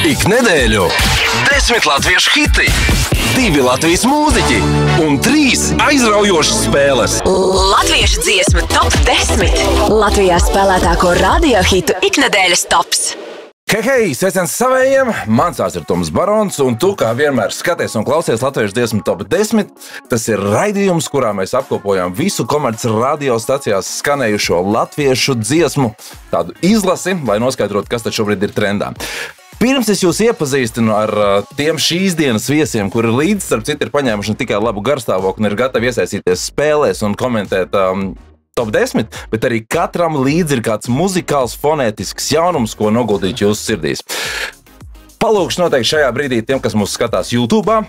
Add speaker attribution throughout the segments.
Speaker 1: Ik nedēļu 10 latviešu hiti, 2 Latvijas mūziķi un 3 aizraujošas spēles.
Speaker 2: Latviešu dziesmu top 10. Latvijā spēlētāko radio hitu iknedēļas tops.
Speaker 3: Hei, sveiciens savējiem! Mans vārds ir Toms Barons, un tu, kā vienmēr, skaties un klausies Latviešu dziesmu top 10. Tas ir raidījums, kurā mēs apkopojam visu komerc radiostacijās skanējušo latviešu dziesmu tādu izlasi, lai noskaidrotu, kas tad šobrīd ir trendā. Pirms es jūs iepazīstinu ar tiem šīs dienas viesiem, kuri līdz, starp citu, ir paņēmuši ne tikai labu garstāvokli un ir gatavi iesaistīties spēlēs un komentēt top 10, bet arī katram līdzi ir kāds muzikāls, fonētisks jaunums, ko noguldīt jūsu sirdīs. Palūkšu noteikti šajā brīdī tiem, kas mūs skatās YouTube'ā.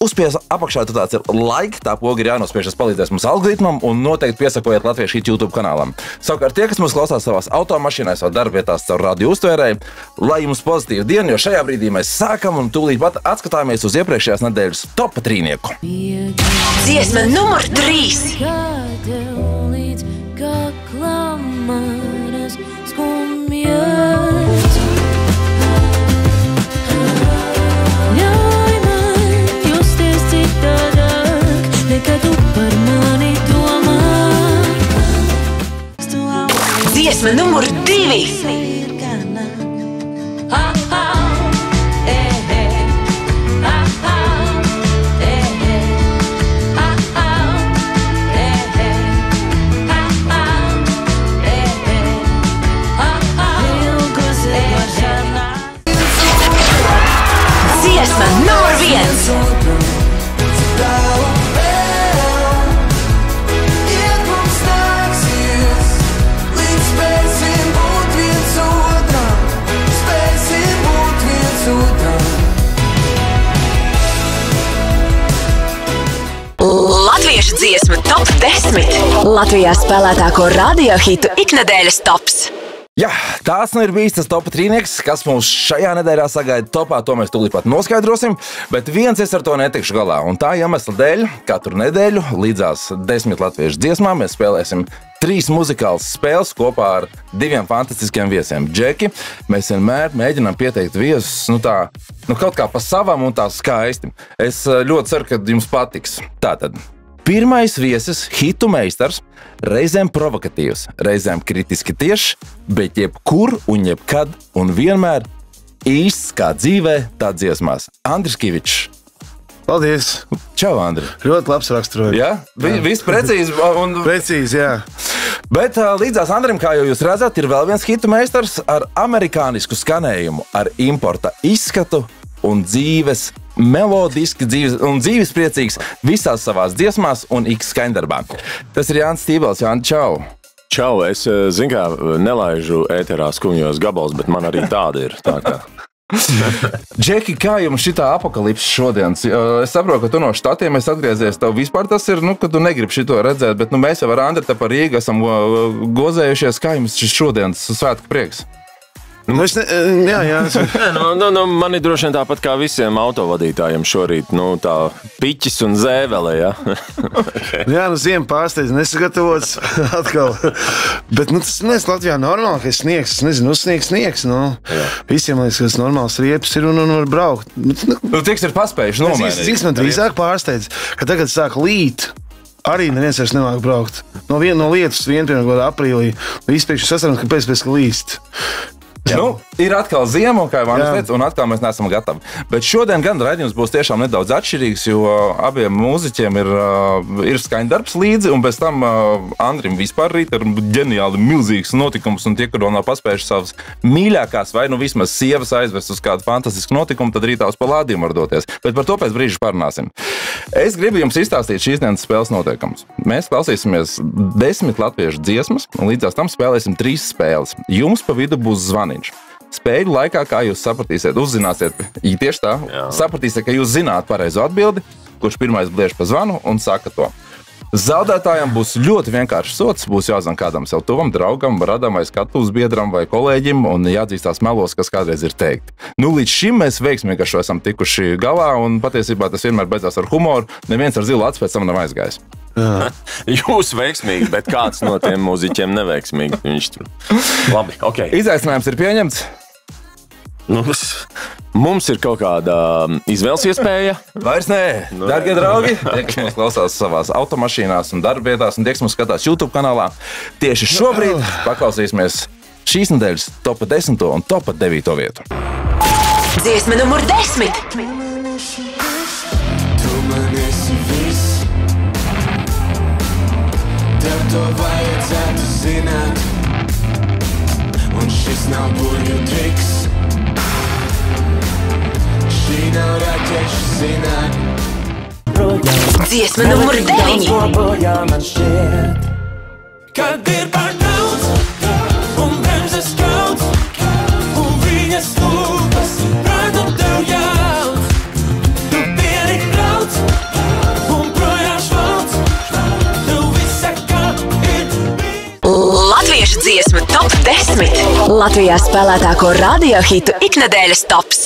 Speaker 3: Uzspies apakšā tāds ir like, tā poga ir jānospiež, tas palīdzēs mums algoritmam, un noteikti piesakojiet Latviešu hitu YouTube kanālam. Savukārt tie, kas mūs klausās savās automašīnās vai darbvietās caur radio uztvērēju, lai jums pozitīva diena, jo šajā brīdī mēs sākam un tūlīt pat atskatāmies uz iepriekšējās nedēļas top 3.
Speaker 2: Dziesma numur 3.
Speaker 4: Manas skumjas. Ļauj man justies citādāk, nekā tu par mani domā.
Speaker 2: Dziesma numur 2. Dziesma numur 1. Latviešu dziesmu top 10. Latvijā spēlētāko radio hitu iknedēļas tops.
Speaker 3: Jā, tās nu ir bijis tas top 3, kas mums šajā nedēļā sagaida topā, to mēs tūlīt pat noskaidrosim, bet viens es ar to netikšu galā, un tā iemesla dēļ katru nedēļu līdzās 10 latviešu dziesmām mēs spēlēsim 3 muzikālas spēles kopā ar 2 fantastiskiem viesiem. Džeki, mēs vienmēr mēģinām pieteikt viesus, kaut kā pa savam un tā skaisti. Es ļoti ceru, ka jums patiks. Tātad. Pirmais viesis, hitu meistars, reizēm provokatīvs, reizēm kritiski tiešs, bet jebkur un jebkad un vienmēr īsts kā dzīvē, tā dziesmās. Andris Kivičs.
Speaker 5: Paldies!
Speaker 3: Čau, Andri!
Speaker 5: Ļoti labs raksturojums.
Speaker 3: Jā? Viss precīzi.
Speaker 5: Precīzi, jā.
Speaker 3: Bet līdzās Andrim, kā jau jūs redzat, ir vēl viens hitu meistars ar amerikānisku skanējumu, ar importa izskatu un dzīves melodiski dzīves priecīgs visās savās dziesmās un X skaņdarbā. Tas ir Jānis Stībels. Jāni, čau!
Speaker 6: Čau, es, nelaižu ēterā skumjos gabals, bet man arī tāda ir. Tā kā.
Speaker 3: Džeki, kā jums šitā apokalipse šodienas? Es saprotu, ka tu no štatiem esi atgriezies. Tev vispār tas ir, ka tu negribi šito redzēt, bet mēs jau ar Andri te par Rīgu esam gozējušies. Kā jums šis šodienas svētku prieks?
Speaker 5: Jā.
Speaker 6: Man ir droši vien tāpat kā visiem autovadītājiem šorīt, tā piķis un zēvele, ja?
Speaker 5: Jā, ziema pārsteidz, nesagatavots atkal. Bet, tas nes Latvijā normālākais sniegs, es nezinu, uzsniegs sniegs, Visiem liekas, ka tas normāls riepas ir un var braukt.
Speaker 3: Tiks ir paspējuši nomainīt.
Speaker 5: Cik man drīzāk pārsteidz, ka tagad sāk līt. Arī neviens vairs nevāk braukt. No lietus piemēram, aprīlī. Vispēkši sasaram, ka pēc līst.
Speaker 3: Ir atkal ziema, kā jau Andris teica, un atkal mēs neesam gatavi. Bet šodien gan raidījums būs tiešām nedaudz atšķirīgs, jo abiem mūziķiem ir skaņdarbs līdzi, un bez tam Andrim vispār rīt ir ģeniāli milzīgs notikums, un tie, kur vēl nav paspējuši savas mīļākās, vai vismaz sievas aizvest uz kādu fantastisku notikumu, tad rītā uz palādījumu var doties. Bet par to pēc brīža parunāsim. Es gribu jums izstāstīt šīs dienas spēles noteikumus. Mēs klausīsimies 10 latviešu dziesmas, un līdzās tam spēlēsim 3 spēles. Jums pa vidu būs zvaniņš. Spēļu laikā, kā jūs sapratīsiet, uzzināsiet, tieši tā, sapratīsiet, ka jūs zināt pareizo atbildi, kurš pirmais bliež pa zvanu un saka to. Zaudētājiem būs ļoti vienkāršs sots, būs jāzvan kādam sev tuvam, draugam, radam vai skatuves biedram vai kolēģim un jāatzīstās melos, kas kādreiz ir teikti. Līdz šim mēs veiksmīgi ar šo esam tikuši galā un patiesībā tas vienmēr beidzās ar humoru, neviens ar zilu acu pēc tam nav aizgājis.
Speaker 6: Jūs veiksmīgi, bet kāds no tiem mūziķiem neveiksmīgi. Viņš tur. Labi, ok.
Speaker 3: Izaicinājums ir pieņemts?
Speaker 6: Mums ir kaut kāda izvēles iespēja.
Speaker 3: Vairs nē, darbie draugi, tie, kas mūs klausās savās automašīnās un darbvietās, un tie, kas mūs skatās YouTube kanālā, tieši šobrīd paklausīsimies šīs nedēļas top 10 un top 9 vietu.
Speaker 2: Dziesma numur 10.
Speaker 7: Tu man esi viss, tev to vajadzētu zināt, un šis nav burju triks, šī nav raķešu zināt.
Speaker 2: Dziesma numur 9.
Speaker 7: Kad ir par daudz, un bremzes kauts, un viņas lūpas prātu tev jaut. Tu pierik brauc, un projām švalc, tev visa kā ir bijis.
Speaker 2: Latviešu dziesmu top 10. Latvijā spēlētāko radiohitu iknedēļas tops.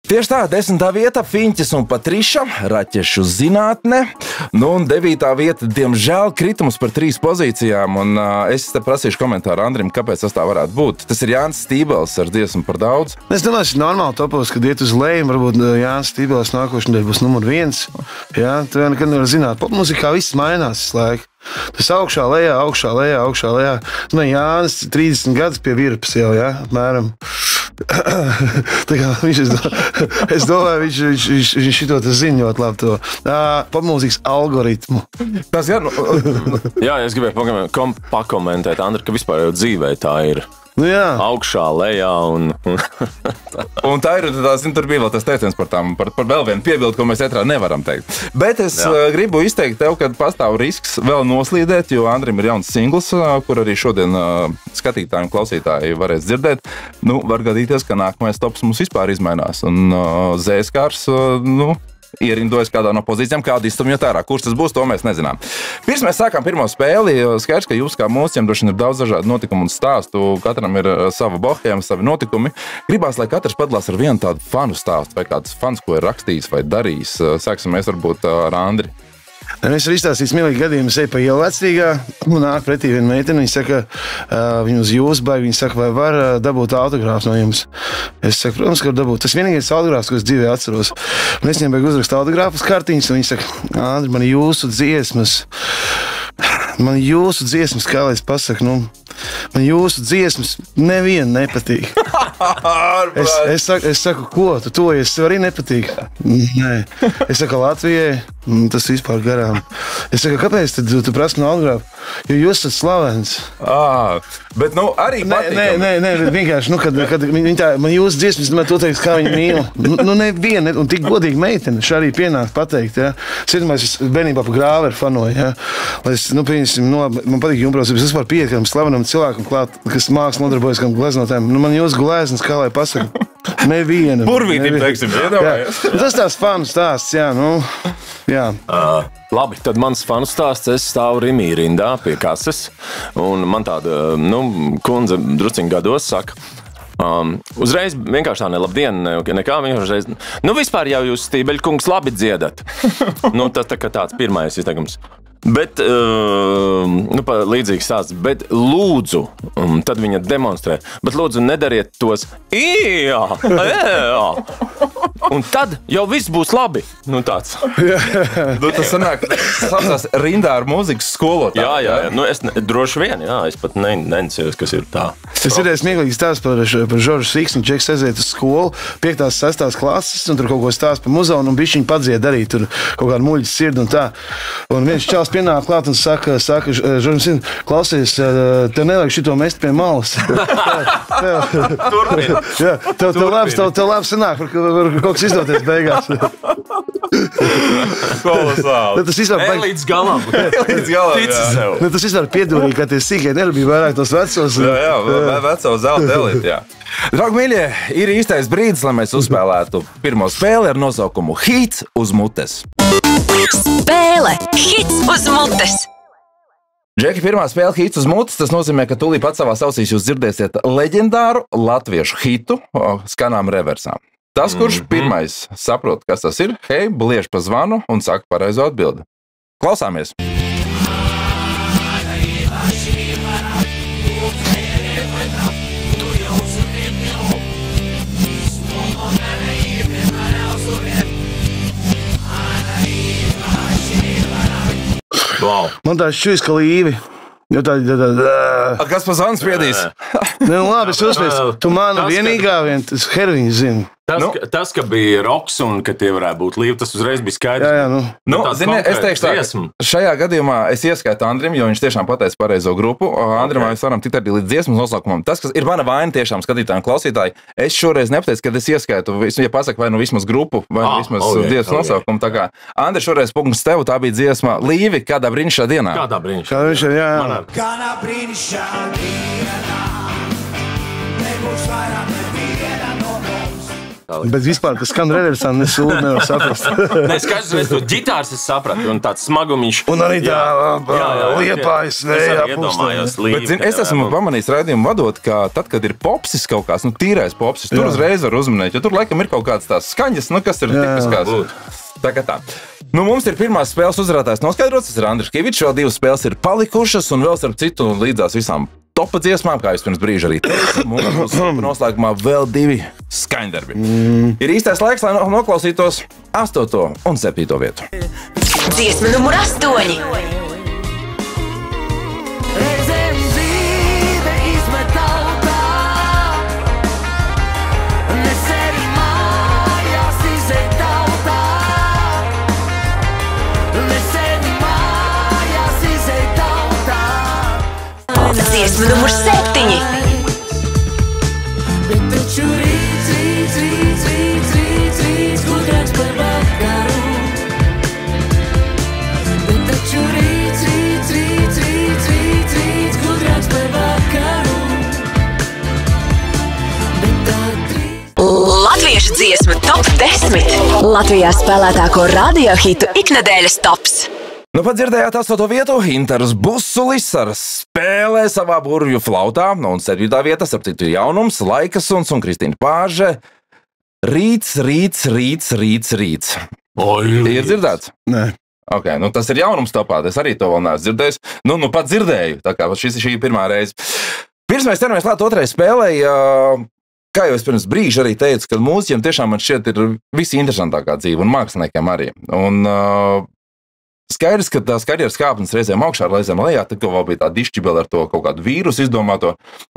Speaker 3: Tieši tā, 10. vieta Fiņķis un Patriša, raķešu zinātne. Nu, un 9. vieta, diemžēl, kritums par 3 pozīcijām. Un es te prasīšu komentāru Andrim, kāpēc tas tā varētu būt. Tas ir Jānis Stībels ar dziesmu par daudz.
Speaker 5: Es domāju, tas ir normāli topos, kad iet uz leju. Varbūt Jānis Stībels nākošais nedēļa būs numur 1. Jā, tu jau nekad nevar zināt. Popmūzikā viss mainās visu laiku. Tas augšā, lejā, augšā, lejā, augšā, lejā. Jānis 30 gadus pie virpas jau, jā, apmēram. Tā kā es domāju, viņš šito zina ļoti labi to popmūzikas algoritmu.
Speaker 3: Tas gan,
Speaker 6: Jā, es gribēju pakomentēt, Andri, ka vispār jau dzīvē tā ir.
Speaker 5: Nu jā.
Speaker 6: Augšā, lejā un...
Speaker 3: un tā ir, tur bija vēl tas teiciens par vēl vienu piebildu, ko mēs ētrā nevaram teikt. Bet es gribu izteikt tev, ka pastāv risks vēl noslīdēt, jo Andrim ir jauns singls, kur arī šodien skatītāji un klausītāji varēs dzirdēt. Nu, var gadīties, ka nākamais tops mums vispār izmainās. Un Zēskārs, ierindojas kādā no pozīcijām, kādu izstumjot ārā. Kurš tas būs, to mēs nezinām. Pirms mēs sākām pirmo spēli, skaidrs, ka jūs kā mūziķiem droši vien ir daudz dažādu notikumu un stāstu. Katram ir sava bohēma, savi notikumi. Gribās, lai katrs padalās ar vienu tādu fanu stāstu vai kāds fans, ko ir rakstījis vai darījis. Sāksim mēs varbūt ar Andri.
Speaker 5: Es varu izstāstīt smieklīgu gadījumu. Es eju pa ielu Vecrīgā, un nāk pretī viena meitene. Viņa saka, viņa uz jūsu baigi. Viņa saka, vai var dabūt autogrāfu no jums? Es saku, protams, ka var dabūt. Tas vienīgais autogrāfs, ko es dzīvē atceros. Un es viņam beig uzrakstu autogrāfus kartiņas, un viņa saka, Andri, man jūsu dziesmas, kā lai es pasaku, man jūsu dziesmas neviena nepatīk. Es saku, ko? Tu tojies, tev arī nepatīk? Nē. Es saku, Latvijai, tas vispār garām. Es saku, kāpēc tad tu prasi no autogrāfu? Jo jūs esat slavens.
Speaker 3: Bet, arī patīkam.
Speaker 5: Nē, vienkārši, kad viņi tā, man jūsu dziesmas, to teiks, kā viņi mīl. Neviena, un tik godīgi meitene, šā arī pienāk pateikt, jā. Es bērnībā pa Grāveru fanoju, jā. Lai es, man patīk jumbrauc, es vispār pieiet kādam slavenam cilvēkam klāt, kas mākslas nodarbojas kādam gleznotēm. Man jūs glēznas, kā lai pasaka. Neviena.
Speaker 3: Burvītība, teiksim, iedomājies.
Speaker 5: Tas tās fanu stāsts, jā, jā.
Speaker 6: Labi, tad mans fanu stāsts, es stāvu Rimī rindā pie kases, un man tāda, kundze drusciņ gados saka, uzreiz vienkārši tā labdien, nekā vienkārši uzreiz, vispār jau jūs Stībeļkungs labi dziedat. Tas tā kā tāds pirmais izteikums. Bet, līdzīgs stāsts, bet lūdzu, tad viņa demonstrē, bet lūdzu nedariet tos, jā. Un tad jau viss būs labi. Tāds.
Speaker 3: Tas sanāk, sācās rindā ar mūzikas skolotāju.
Speaker 6: Jā. Es droši vien, es pat nenicējos, kas ir tā.
Speaker 5: Es ir smieklīgi stāsts par Žoržu Siksnu. Čeks aiziet uz skolu, 5. 6. klases, un tur kaut ko stāst par muzonu, un bišķiņ padzied arī tur kaut kādu muļķis sirdi un tā. Un viens čels pienāk klāt un saka Žoržam Siksnu, klausies, tev nevajag šito mest pie malas. Tev labi sanāk, var kaut kas izdoties beigās.
Speaker 3: Kolosāli.
Speaker 5: Tas vispār
Speaker 6: līdz galam.
Speaker 3: Tici sev.
Speaker 5: Tas vispār piedurīgi, ka tie sīkie nerabīja vairāk tos vecos.
Speaker 3: Veco zelta eliti, jā. Draugi mīļie, ir īstais brīdis, lai mēs uzspēlētu pirmo spēli ar nosaukumu Hits uz mutes.
Speaker 2: Spēle Hits uz mutes.
Speaker 3: Džeki, pirmā spēle Hits uz mutes, tas nozīmē, ka tūlīt pat savās ausīs jūs dzirdēsiet leģendāru latviešu hitu skanām reversām. Tas, kurš pirmais saprot, kas tas ir, bliež pa zvanu un saka pareizo atbildi. Klausāmies!
Speaker 6: Wow.
Speaker 5: Man tā šķiet, ka līvi. Jo tā.
Speaker 3: Kas pa zvanu spiedīs?
Speaker 5: Nu, labi, es uzspēju. Tu man vienīgā tas heroīns zini.
Speaker 6: Tas, ka bija roks un ka tie varētu būt līvi, tas uzreiz bija skaidrs.
Speaker 5: Jā, nu.
Speaker 3: Nu, zini, es teikšu tā, šajā gadījumā es ieskaitu Andrim, jo viņš tiešām pateica pareizo grupu. Andrim, mēs varam tikt arī līdz dziesmas noslaukumam. Tas, kas ir mana vaina tiešām skatītāji un klausītāji, es šoreiz nepateicu, kad es ieskaitu, ja pasaka vai nu vismaz grupu, vai nu vismaz dziesmas noslaukumu. Tā kā Andri, šoreiz punkts tev, tā bija dziesma Līvi, kādā brīnišķā dienā.
Speaker 6: Kādā brīnišķā?
Speaker 5: Kā viņš ir, jā.
Speaker 7: Kādā brīnišķā dienā nebūs vairāk neviena no mums.
Speaker 5: Bet vispār tas skan reversāli, nesūd nevar saprast.
Speaker 6: Nē, skaidrs, es to ģitārs es sapratu, un tāds smagumiņš.
Speaker 5: Un arī tā liepājas vējā
Speaker 6: iedomājos
Speaker 5: pustā.
Speaker 6: līvi.
Speaker 3: Bet, zini, es esmu pamanījis raidījumu vadot, ka tad, kad ir popsis kaut kāds, nu tīrais popsis, tur uzreiz var uzminēt, jo tur laikam ir kaut kāds tās skaņas, nu kas ir tipiskās. Tā kā tā. Nu, mums ir pirmās spēles uzvarētājs noskaidrots, tas ir Andris Kivičs, vēl 2 spēles ir palikušas, un vēl starp citu līdzās visām topa dziesmām, kā jūs pirms brīža arī teicu, mums noslēgumā vēl 2 skaņdarbi. Ir īstais laiks, lai noklausītos 8. un 7. vietu.
Speaker 2: Dziesma numur 8.
Speaker 7: Reizēm dzīve izmet tautā, ne sevi mājās izēt tautā, ne sevi mājās izēt tautā.
Speaker 2: Dziesma numur 7.
Speaker 4: Bet taču rīts, gudrāks par vakaru. Bet taču rīts, gudrāks par vakaru. Bet tā drīz.
Speaker 2: Latviešu dziesmu top 10. Latvijā spēlētāko radiohitu iknedēļas tops.
Speaker 3: Nu, pat dzirdējāt 8. vietu, Inters Busulis ar spēlē savā burvju flautā, un 7. vietā, starp citu, jaunums, Laikasuns un Kristīna Pāže. Rīts. Ir dzirdēts?
Speaker 5: Nē.
Speaker 3: Ok, nu tas ir jaunums topā, es arī to vēl neesmu dzirdējis. Nu pat dzirdēju, tā kā šī ir pirmā reize. Pirms mēs ķeramies klāt otrai spēlei, kā jau es pirms brīža arī teicu, ka mūziķiem tiešām man šķiet ir visinteresantākā dzīve, un māksliniekiem arī. Un skaidrs, ka tās karjeras kāpnes reizēm augšā, reizēm lejā, tad vēl bija tā dišķibela ar to kaut kādu vīrusu izdomāto,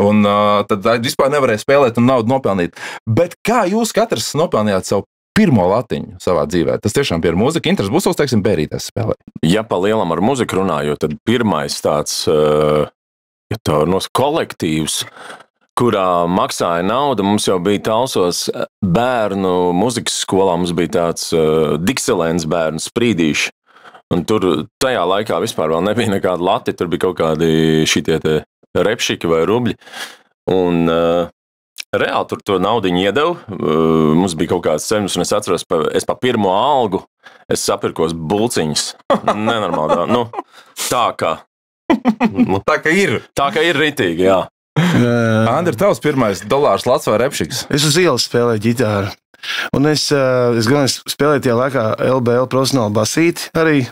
Speaker 3: un tad vispār nevarēja spēlēt un naudu nopelnīt. Bet kā jūs katrs nopelnījāt savu pirmo latiņu savā dzīvē? Tas tiešām bija mūzika, Inters Busulis, teiksim, bērītēs spēlē.
Speaker 6: Ja pa lielam ar muziku runājot, tad pirmais tāds kolektīvs, kurā maksāja naudu, mums jau bija Talsos bērnu muzikas skolā, mums bija tāds Dikselēns bērnu Sprīdīši. Un tur tajā laikā vispār vēl nebija nekāda lati, tur bija kaut kādi šitie te repšiki vai rubļi. Un reāli tur to naudiņu iedevu. Mums bija kaut kāds ceļums, un es atceros, es pa pirmo algu, es sapirkos bulciņas. Nenormāli. Nu, tā kā ir. Tā kā ir ritīgi, jā.
Speaker 3: Andri, tavs pirmais dolārs lats vai repšiks?
Speaker 5: Es uz ielas spēlēju ģitāru. Un es gan spēlēju tajā laikā LBL profesionāli basīti arī,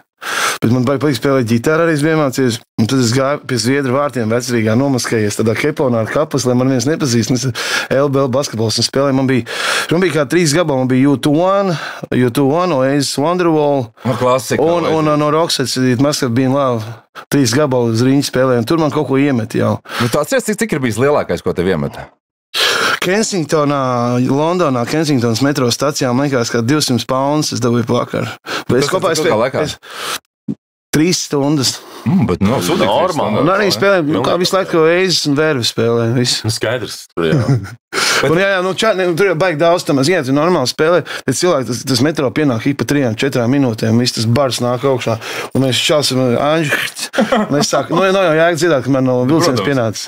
Speaker 5: bet man patīk spēlēt ģitāru arī, es biju mācījies. Un tad es gāju pie Zviedru vārtiem vecrīgā nomaskējies tādā keponā ar kapas, lai man viens nepazīst. Un es LBL basketbols un spēlēju. Man bija kā 3 gabali, man bija U2, Oasis, Wonderwall.
Speaker 3: Klasika.
Speaker 5: Un no Roxets, it must have been love. 3 gabali uz riņķi spēlēju, un tur man kaut ko iemet jau.
Speaker 3: Nu, tāds cik ir bijis lielākais, ko tev iemeta?
Speaker 5: Kensingtonā, Londonā, Kensingtonas metro stacijā, man liekas, ka 200 pounds es dabūju vakar. Bet es kopā spēlēju 3 stundas.
Speaker 3: Bet nav sūdīgi.
Speaker 6: Normāli.
Speaker 5: Un arī spēlēju, kā visu laiku, ko Eizes un Vērvi spēlēju.
Speaker 6: Skaidrs. Jā.
Speaker 5: Un jā, tur jau baigi daudz tam, ja tu normāli spēlē, tad cilvēki, tas metro pienāk ik pa 3-4 minūtēm, viss tas bars nāk augšā, un mēs šāsim, un es sāku, nu jau jēga dzirdēt, ka man no vilciens pienācis.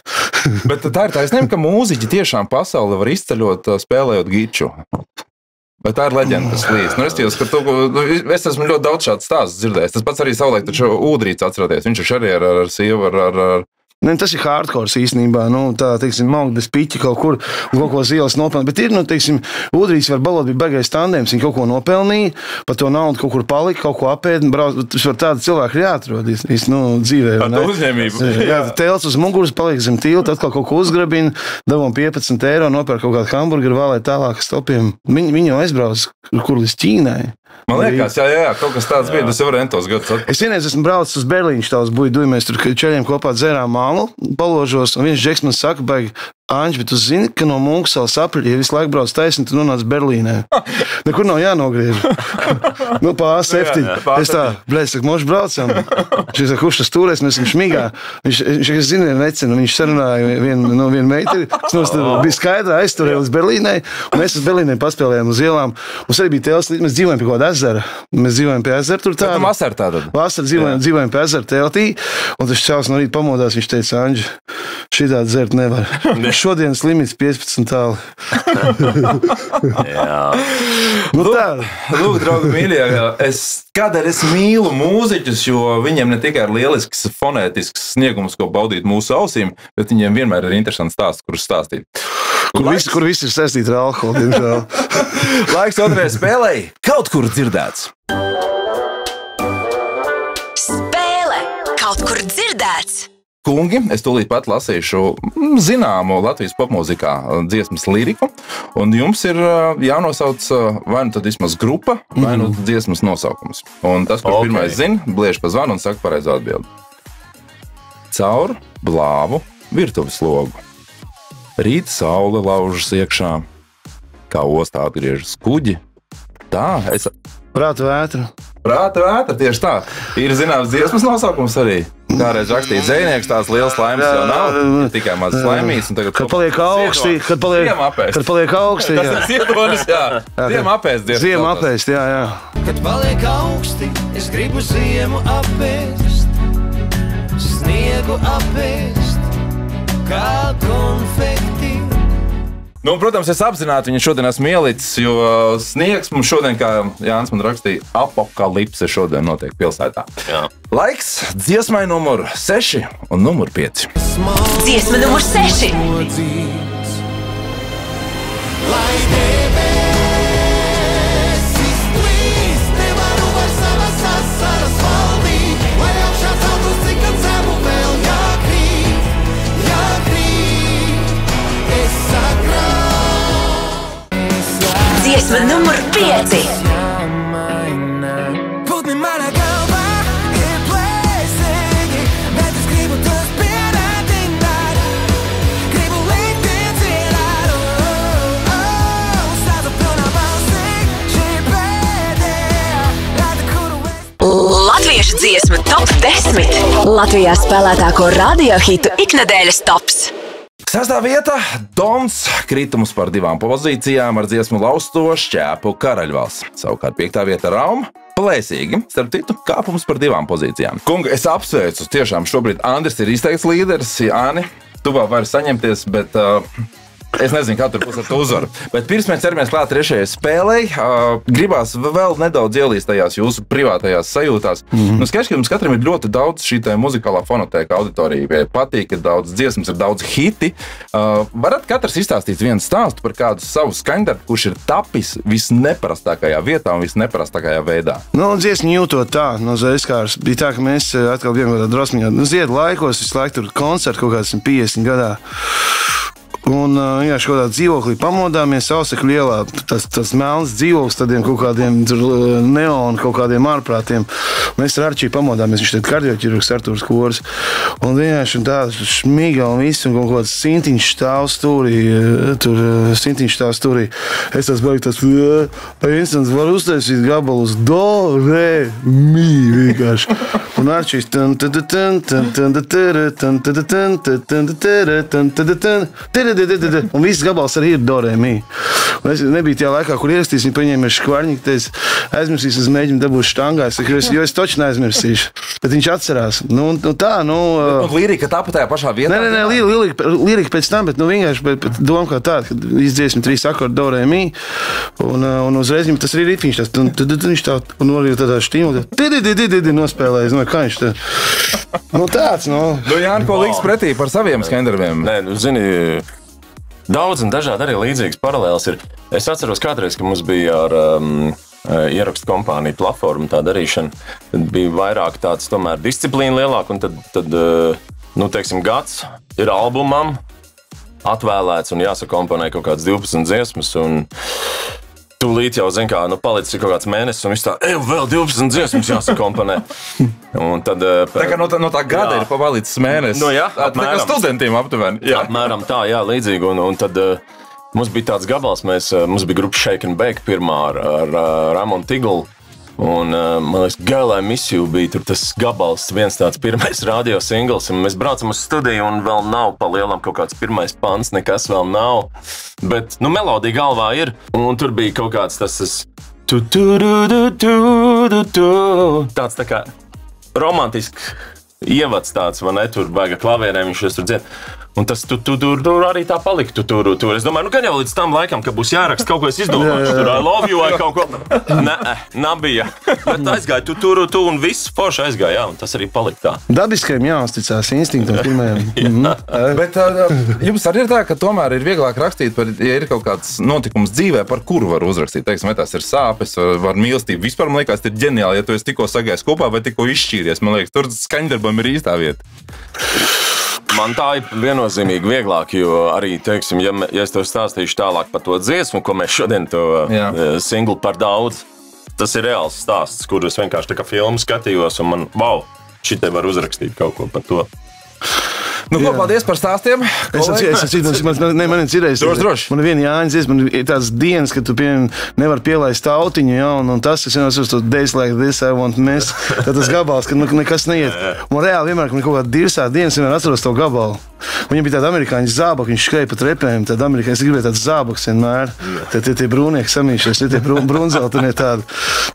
Speaker 3: Bet tā ir taisnība, ka mūziķi tiešām pasauli var izceļot spēlējot giču. Bet tā ir leģenda, kas līdz. Es esmu ļoti daudz šādu stāstu dzirdējis. Tas pats arī savulaik, taču Ūdrīts atceroties. Viņš arī ar sievu, ar
Speaker 5: Tas ir hardcore īstenībā. Tā, teiksim, maukt bez piķa kaut kur un kaut ko uz ielas nopelnīt. Bet ir, teiksim, Ūdrīts var balot, bija baigais tandēms. Viņi kaut ko nopelnīja, par to naudu kaut kur palika, kaut ko apēd. Tas var tādu cilvēku jāatrod dzīvē.
Speaker 3: Ar to uzņēmību.
Speaker 5: Jā, telts uz muguras paliek zem tilta, atkal kaut ko uzgrabina, davam 15 eiro, nopērk kaut kādu hamburgeru, valē tālāk stopiem. Viņi jau aizbrauc, kur līdz Ķīnai.
Speaker 3: Man liekas, jā, kaut kas tāds bija, tas jau var entos gadus.
Speaker 5: Es vienreiz esmu braucis uz Berlīnu, tās buļbuļs, mēs tur čeļiem kopā dzērām mālu, paložos, un viens džeks man saka, baigi, Anģi, bet tu zini, ka no Mūksalas apļi, ja visu laiku brauc taisni, tu nonāc Berlīnē. Nekur nav jānogriež. Pār 7. Es tā, saku, moši braucam. Viņš saka, kurš tas turēs, mēs esam šmigā. Viņš zina vienu vecinu, viņš sarunāja vienu meiteri, kas mums bija skaidrā aizturēja līdz Berlīnai, un mēs uz Berlīnai paspēlējām uz ielām. Mums arī bija telts, mēs dzīvojam pie kaut kāda ezera. Mēs dzīvojam pie ezera tur tāda.
Speaker 3: Vasarā tātad.
Speaker 5: Vasarā dzīvojam pie ezera teltī, un tas čels no rīta pamodās, viņš teica, Anģi, šitā dzert nevar. Šodienas limits 15 tāli.
Speaker 3: Lūk, draugi mīļie, kādēļ es mīlu mūziķus, jo viņiem ne tikai ir lielisks fonētisks sniegums, ko baudīt mūsu ausīm, bet viņiem vienmēr ir interesants stāsts, kurus stāstīt.
Speaker 5: Kur viss ir saistīts ar alkoholu, diemžēl.
Speaker 3: Laiks otrajai spēlei, kaut kur dzirdēts.
Speaker 2: Spēle kaut kur dzirdēts.
Speaker 3: Kungi, es tūlīt pat lasīšu zināmu Latvijas popmūzikā dziesmas liriku, un jums ir jānosauc vai nu tad vismaz grupa, vai nu dziesmas nosaukums. Un tas, kurš pirmais zina, bliež pa zvanu un saka pareizo atbildi. Caur blāvu virtuves logu. Rīt saule laužas iekšā, kā ostā atgriežas kuģi. Tā,
Speaker 5: Prāta vētra.
Speaker 3: Prāta vētra, tieši tā. Ir zināms dziesmas nosaukums arī. Kādreiz rakstīja dzejnieks, tās liels laimes jau nav, tikai mazas laimītes.
Speaker 5: Kad paliek augsti, kad paliek augsti,
Speaker 3: jā. Tas ir ziedonis, jā. Ziema apēst.
Speaker 5: Ziema apēst, jā.
Speaker 7: Kad paliek augsti, es gribu ziemu apēst, sniegu apēst, kā konfekti.
Speaker 3: Nu, protams, es apzināti viņu šodien esmu ielicis, jo sniegs mums šodien, kā Jānis man rakstīja, apokalipse šodien notiek pilsētā. Jā. Laiks dziesmai numur 6 un numur 5.
Speaker 2: Dziesma numur 6.
Speaker 7: Lai debesis plīst, nevaru var savas asaras valdīt, lai augšā celtos, cik kad zemu vēl jākrīt, es sakrāju.
Speaker 2: Dziesma numur 5.
Speaker 7: Putni manā galvā ir plēsīgi, bet es gribu tos pierādināt, gribu likt piedzīvāt, stāstu pilnā balsī, šī pēdējā rāda, kuru es.
Speaker 2: Latviešu dziesmu top 10. Latvijā spēlētāko radiohitu iknedēļas tops.
Speaker 3: Sestā vieta – Dons, kritums par 2 pozīcijām ar dziesmu Lausto šķēpu Karaļvalsts. Savukārt 5. vieta – Rauma, plēsīgi, starp citu, kāpums par 2 pozīcijām. Kungi, es apsveicu, tiešām šobrīd Andris ir izteikts līderis, Jāni, tu vēl vari saņemties, bet es nezinu, kā tur būs ar to uzvaru. Bet pirms mēs ķeramies klāt 3. spēlei, gribās vēl nedaudz ielīst tajās jūsu privātajās sajūtās. Nu, skaidrs, ka mums katram ir ļoti daudz šī muzikālā fonotēka auditorija. Patīk, ka daudz dziesmas, ir daudz hiti. Varat katrs izstāstīt vienu stāstu par kādu savu skaņdarbu, kurš ir tapis visneparastākajā vietā un visneparastākajā veidā.
Speaker 5: Nu, dziesmu jūtot tā, no Zaiskārs. Bija tā, ka mēs atkal bijām kādā drosmiņā. Nu, ziedu laikos, visu laiku tur koncerti kaut kāds 50 gadā. Un vienkārši kaut kādā dzīvoklī pamodāmies Ausekļu ielā, tas melns dzīvoklis, tādiem kaut kādiem neonu, kaut kādiem ārprātiem. Mēs ar Arčiju pamodāmies, viņš tad kardioķirurgs Artūrs Koris. Un vienkārši tā šmiga un viss, un kaut kāds sintiņš stāv stūrī, Es tās baigi tās, instants var uztaisīt gabalus do, re, mi, vienkārši. Un Arčijs un viss gabals arī ir do, re, mi. Un es nebija tajā laikā, kur ierakstīs, viņi paņēma škvarņi, teica, aizmirsīs, es mēģinu dabūt štangā, jo es toči neaizmirsīšu. Bet viņš atcerās. Un
Speaker 3: lirika tapa tajā pašā vietā?
Speaker 5: Nē, lirika pēc tam, bet vienkārši doma kā tāda, kad izdziesmi 3 akordi do, re, mi, un uzreiz viņam tas arī ritmiņš, viņš tā, un arī tādā štīmula, nospēlēja, kā viņš tā. Tāds,
Speaker 3: Jāni, ko liks pretī par saviem skaņdarbiem?
Speaker 6: Nē, zini, daudz un dažādi arī līdzīgas paralēlas ir. Es atceros kādreiz, ka mums bija ar ierakstu kompāniju platformu tā darīšana. Tad bija vairāk tāds tomēr disciplīna lielāka, un tad teiksim, gads ir albumam atvēlēts un jāsakomponē kaut kāds 12 dziesmas. Un tūlīt jau, zin kā, palicis kaut kāds mēnesis, un viss tā, vēl 12 dziesmas jāsakomponē. Un tad...
Speaker 3: Tā kā no tā gada ir palicis mēnesis.
Speaker 6: Nu jā,
Speaker 3: tā kā studentiem aptuveni. Jā.
Speaker 6: Apmēram tā, jā, līdzīgi. Un tad mums bija tāds gabals, mums bija grupa Shake and Bake pirmā ar Ramonu Tiglu. Un, man liekas, Girl, I Miss You bija tur tas gabals, viens tāds pirmais radio singls, un mēs braucam uz studiju, un vēl nav pa lielam kaut kāds pirmais pants, nekas vēl nav. Bet, melodija galvā ir, un tur bija kaut kāds tas tāds tā kā romantisks ievads tāds, vai ne, tur baiga klavierēm, viņš tur dzied. Un tas tur arī tā palika, tur. Es domāju, gan jau līdz tam laikam, ka būs jāraksta kaut ko es izdomāšu, tur I love you vai kaut ko. Nebija. Bet aizgāja tur un viss forši aizgāja, jā, un tas arī palika tā.
Speaker 5: Dabiskajam jāuzticās instinktam pirmajam.
Speaker 3: Bet jums arī ir tā, ka tomēr ir vieglāk rakstīt, ja ir kaut kāds notikums dzīvē, par kuru var uzrakstīt. Teiksim, vai tās ir sāpes, var mīlestība. Vispār, man liekas, ir ģeniāli, ja tu esi tikko sagājis kopā vai tikko izšķīries. Man liekas, tur skaņdarbam ir īstā vieta.
Speaker 6: Man tā ir viennozīmīgi vieglāk, jo arī, teiksim, ja es tev stāstīšu tālāk par to dziesmu, ko mēs šodien to singlu par daudz, tas ir reāls stāsts, kur es vienkārši tā kā filmu skatījos, un man, šitai var uzrakstīt kaut ko par to.
Speaker 3: Paldies par stāstiem.
Speaker 5: Man ir cirējis.
Speaker 3: Droši.
Speaker 5: Man ir viena Jāņas, man ir tāds dienas, kad tu nevar pielaist tautiņu, jā, un tas, kas vienos uz to Days Like This, I Want Miss, tad tas gabals, kad nekas neiet. Un reāli vienmēr, kad man kaut kādā dirsā dienas, vienmēr atceros to gabalu. Viņam bija tāda amerikāņu zābaka, viņš skrēja pat repēm, tāda amerikāņas gribēja tāds zābaks vienmēr. Tie brūnieki samīšies, tie brūnzeltenie tādi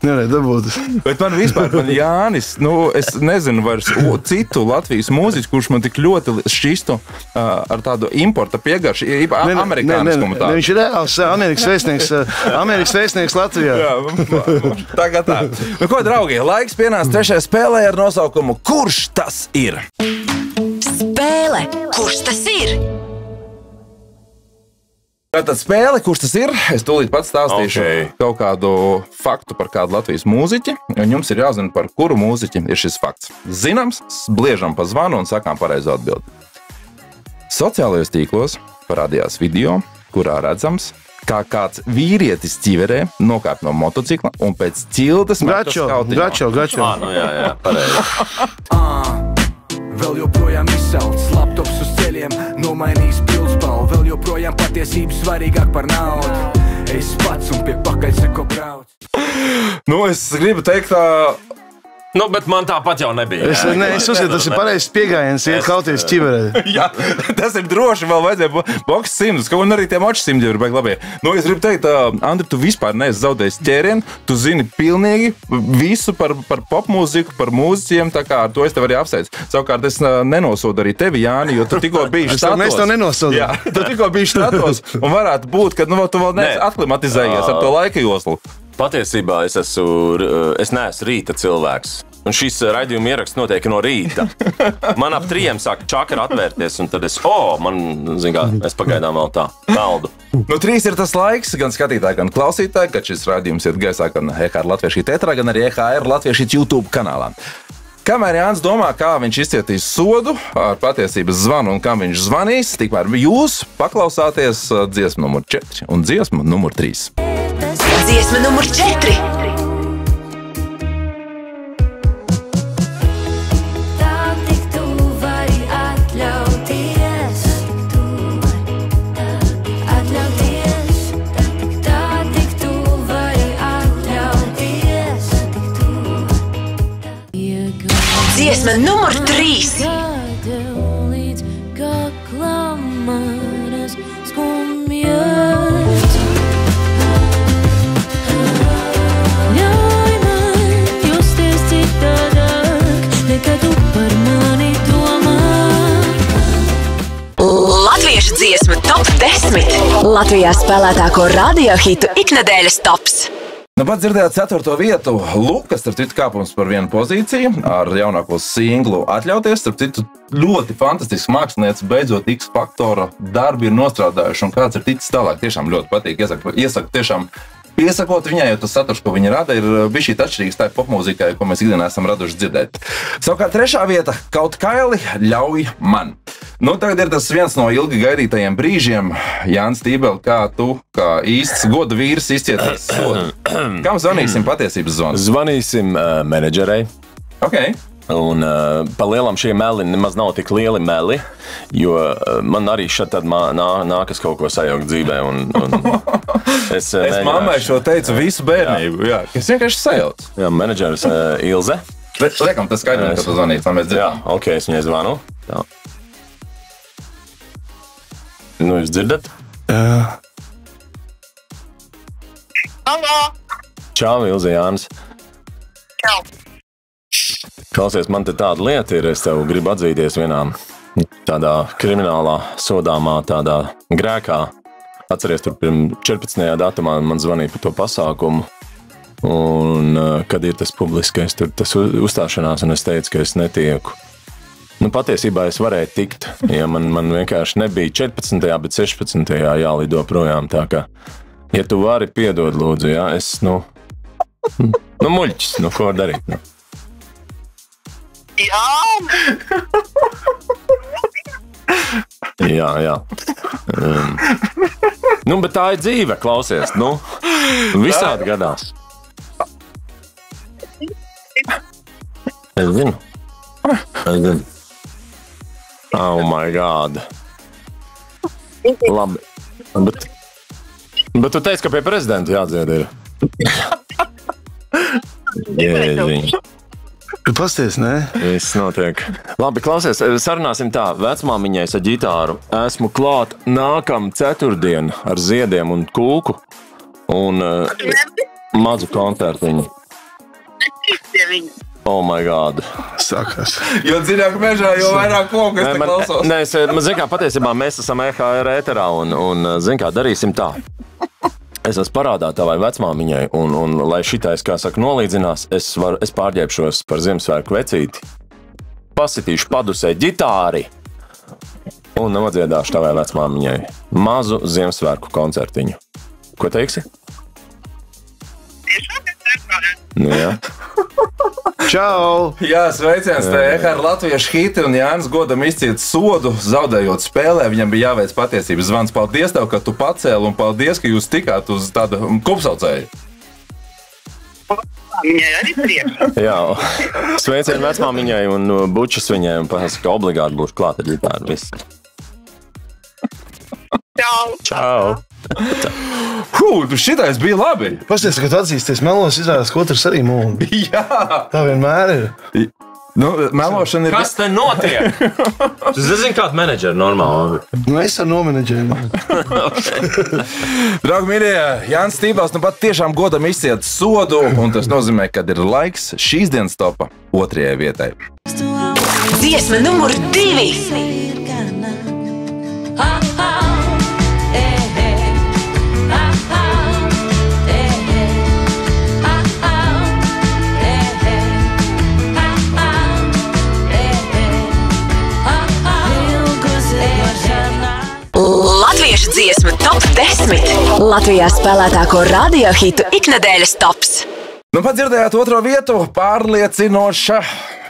Speaker 5: nevarēja dabūt.
Speaker 3: Bet man vispār, Jānis, es nezinu vairs citu Latvijas mūziķu, kurš man tik ļoti šķistu ar tādu importa piegaršu, amerikāniskumu tādu.
Speaker 5: Viņš ir reāls Amerikas vēstnieks Latvijā.
Speaker 3: Jā, tagad tā. Ko, draugi, laiks pienāca trešajai spēlē ar nosaukumu Kurš tas ir?
Speaker 2: Spēle. Kurš tas ir?
Speaker 3: Tātad spēle, kurš tas ir? Es tūlīt pats stāstīšu kaut kādu faktu par kādu Latvijas mūziķi, un jums ir jāzina, par kuru mūziķi ir šis fakts. Zināms, bliežam pa zvanu un sakām pareizo atbildi. Sociālajos tīklos parādījās video, kurā redzams, kā kāds vīrietis ķiverē nokāp no motocikla un pēc ciltas metas kautiņā.
Speaker 5: Gačo.
Speaker 6: Jā, pareizi.
Speaker 8: Vēl joprojām izsalts, laptops uz ceļiem, nomainījis pildspalvu, vēl joprojām patiesība svarīgāk par naudu. Es pats un pie pakaļ seko brauc.
Speaker 3: Es gribu teikt,
Speaker 6: Bet man tāpat jau nebija.
Speaker 5: Es uzskatu, tas ir pareizs pieejams, iet kauties ķiverē.
Speaker 3: Jā, tas ir droši, vēl vajadzēja boks 100, kaut un arī tie moči 100 ir baigi labie. Es gribu teikt, Andri, tu vispār neesi zaudējis ķērienu, tu zini pilnīgi visu par popmūziku, par mūziķiem, tā kā ar to es tev arī apsveicu. Savukārt es nenosodu arī tevi, Jāni, jo tu tikko biji štatos.
Speaker 5: Mēs to nenosodam.
Speaker 3: Jā, tu tikko biji štatos, un varētu būt, ka tu vēl neesi aklimatizējies ar to laika joslu.
Speaker 6: Patiesībā es neesmu rīta cilvēks. Un šis raidījuma ieraksts notiek no rīta. Man ap 3 sāk čakra atvērties, un tad es pagaidām vēl tā peldu.
Speaker 3: 3 ir tas laiks, gan skatītāji, gan klausītāji, kad šis raidījums iet gaisā gan EHR Latviešu ētrā, gan arī EHR Latviešu YouTube kanālā. Kamēr Jānis domā, kā viņš izcietīs sodu ar patiesības zvanu un kam viņš zvanīs, tikmēr jūs paklausāties dziesmu numur 4 un dziesmu numur 3.
Speaker 2: Dziesma numur 4. Dziesma numur 3. Latviešu dziesmu top 10. Latvijā spēlētāko radiohitu iknedēļas tops.
Speaker 3: Pat dzirdējāt 4. vietu. Lukas, starp citu, kāpums par vienu pozīciju ar jaunāko singlu Atļauties. Starp citu, ļoti fantastisks mākslinieks, beidzot X Faktora darbi ir nostrādājuši un kāds ir ticis tālāk. Tiešām ļoti patīk. Iesaku tiešām piesakot viņai, jo tas saturs, ko viņa rada, ir bišķīt atšķirīgs tai popmūzikai, ko mēs ikdienā esam raduši dzirdēt. Savukārt trešā vieta - Kaut kaili ļauj man. Nu, tagad ir tas viens no ilgi gaidītajiem brīžiem. Jānis Tībeli, kā tu, kā īsts goda vīrs, izcietīs sodu. Kam zvanīsim patiesības zvanu?
Speaker 6: Zvanīsim menedžerei.
Speaker 3: Ok.
Speaker 6: Un pa lielam šie meli nemaz nav tik lieli meli, jo man arī šeit tad nākas kaut ko sajaukt dzīvē. Es
Speaker 3: mammai šo teicu visu bērnību, jā. Es vienkārši sajaucu.
Speaker 6: Jā, menedžeris Ilze.
Speaker 3: Liekam, tas skaidrs, ka tu zvanīji, lai mēs dzirdam.
Speaker 6: Jā, ok, es viņai zvanu. Tā. Nu, jūs dzirdat?
Speaker 9: Halo!
Speaker 6: Čau, Ilze, Jānis.
Speaker 9: Čau!
Speaker 6: Klausies, man te tāda lieta ir, es tev gribu atzīties vienā tādā kriminālā, sodāmā tādā grēkā. Atceries, tur pirms 14. datumā man zvanīja par to pasākumu, un kad ir tas publiskais, tur tas uzstāšanās, un es teicu, ka es netieku. Nu, patiesībā es varēju tikt, ja man vienkārši nebija 14. bet 16. jālido projām, tā kā, ja tu vari, piedod lūdzu, jā, es, muļķis, ko darīt, Jā. Bet tā ir dzīve, klausies, visādi gadās. Es zinu. Oh my God. Labi. Bet tu teici, ka pie prezidenta jādzied ir. Jēziņ.
Speaker 5: Pasties, ne?
Speaker 6: Viss notiek. Labi, klausies, sarunāsim tā. Vecmāmiņai ar ģitāru esmu klāt nākam ceturtdien ar ziediem un kūku un mazu koncertiņu. Oh my God.
Speaker 5: Sākās.
Speaker 3: Jo dziļāk mežā, jo vairāk koku es te klausos.
Speaker 6: Nē, man zin kā, patiesībā mēs esam EHR ēterā un zin kā, darīsim tā. Es esmu parādā tavai vecmāmiņai, un lai šitais, kā saka, nolīdzinās, es pārģēpšos par Ziemassvētku vecīti, pasitīšu padusē ģitāri un nodziedāšu tavai vecmāmiņai mazu Ziemassvētku koncertiņu. Ko teiksi? Nu, jā.
Speaker 5: Čau!
Speaker 3: Jā, sveiciens, te EHR latviešu hiti un Jānis godam izciet sodu, zaudējot spēlē. Viņam bija jāveic patiesības zvans. Paldies tev, ka tu pacēli un paldies, ka jūs tikāt uz tāda kopsaucēja.
Speaker 9: Viņai arī priekšā.
Speaker 6: Jā, sveicienu vecmāmiņai un bučas viņai un pasaka, ka obligāti būšu klāt ar ģitāru. Viss. Čau!
Speaker 3: Šitais bija labi.
Speaker 5: Pasties, ka tu atzīsties melos, izrādās, ka otrs arī mūli.
Speaker 3: Jā.
Speaker 5: Tā vienmēr ir.
Speaker 3: Melošana ir...
Speaker 6: Kas te notiek? Tu zini, kādu menedžeru normāli?
Speaker 5: Es ar nomenedžēju.
Speaker 3: Draugi mīļie, Jānis Tībels pat tiešām godam izciet sodu, un tas nozīmē, ka ir laiks šīs dienas topa 2. vietai.
Speaker 2: Dziesma numur 2. Latviešu dziesmu top 10. Latvijā spēlētāko radiohitu iknedēļas tops.
Speaker 3: Pat dzirdējāt 2. vietu, pārliecinoša,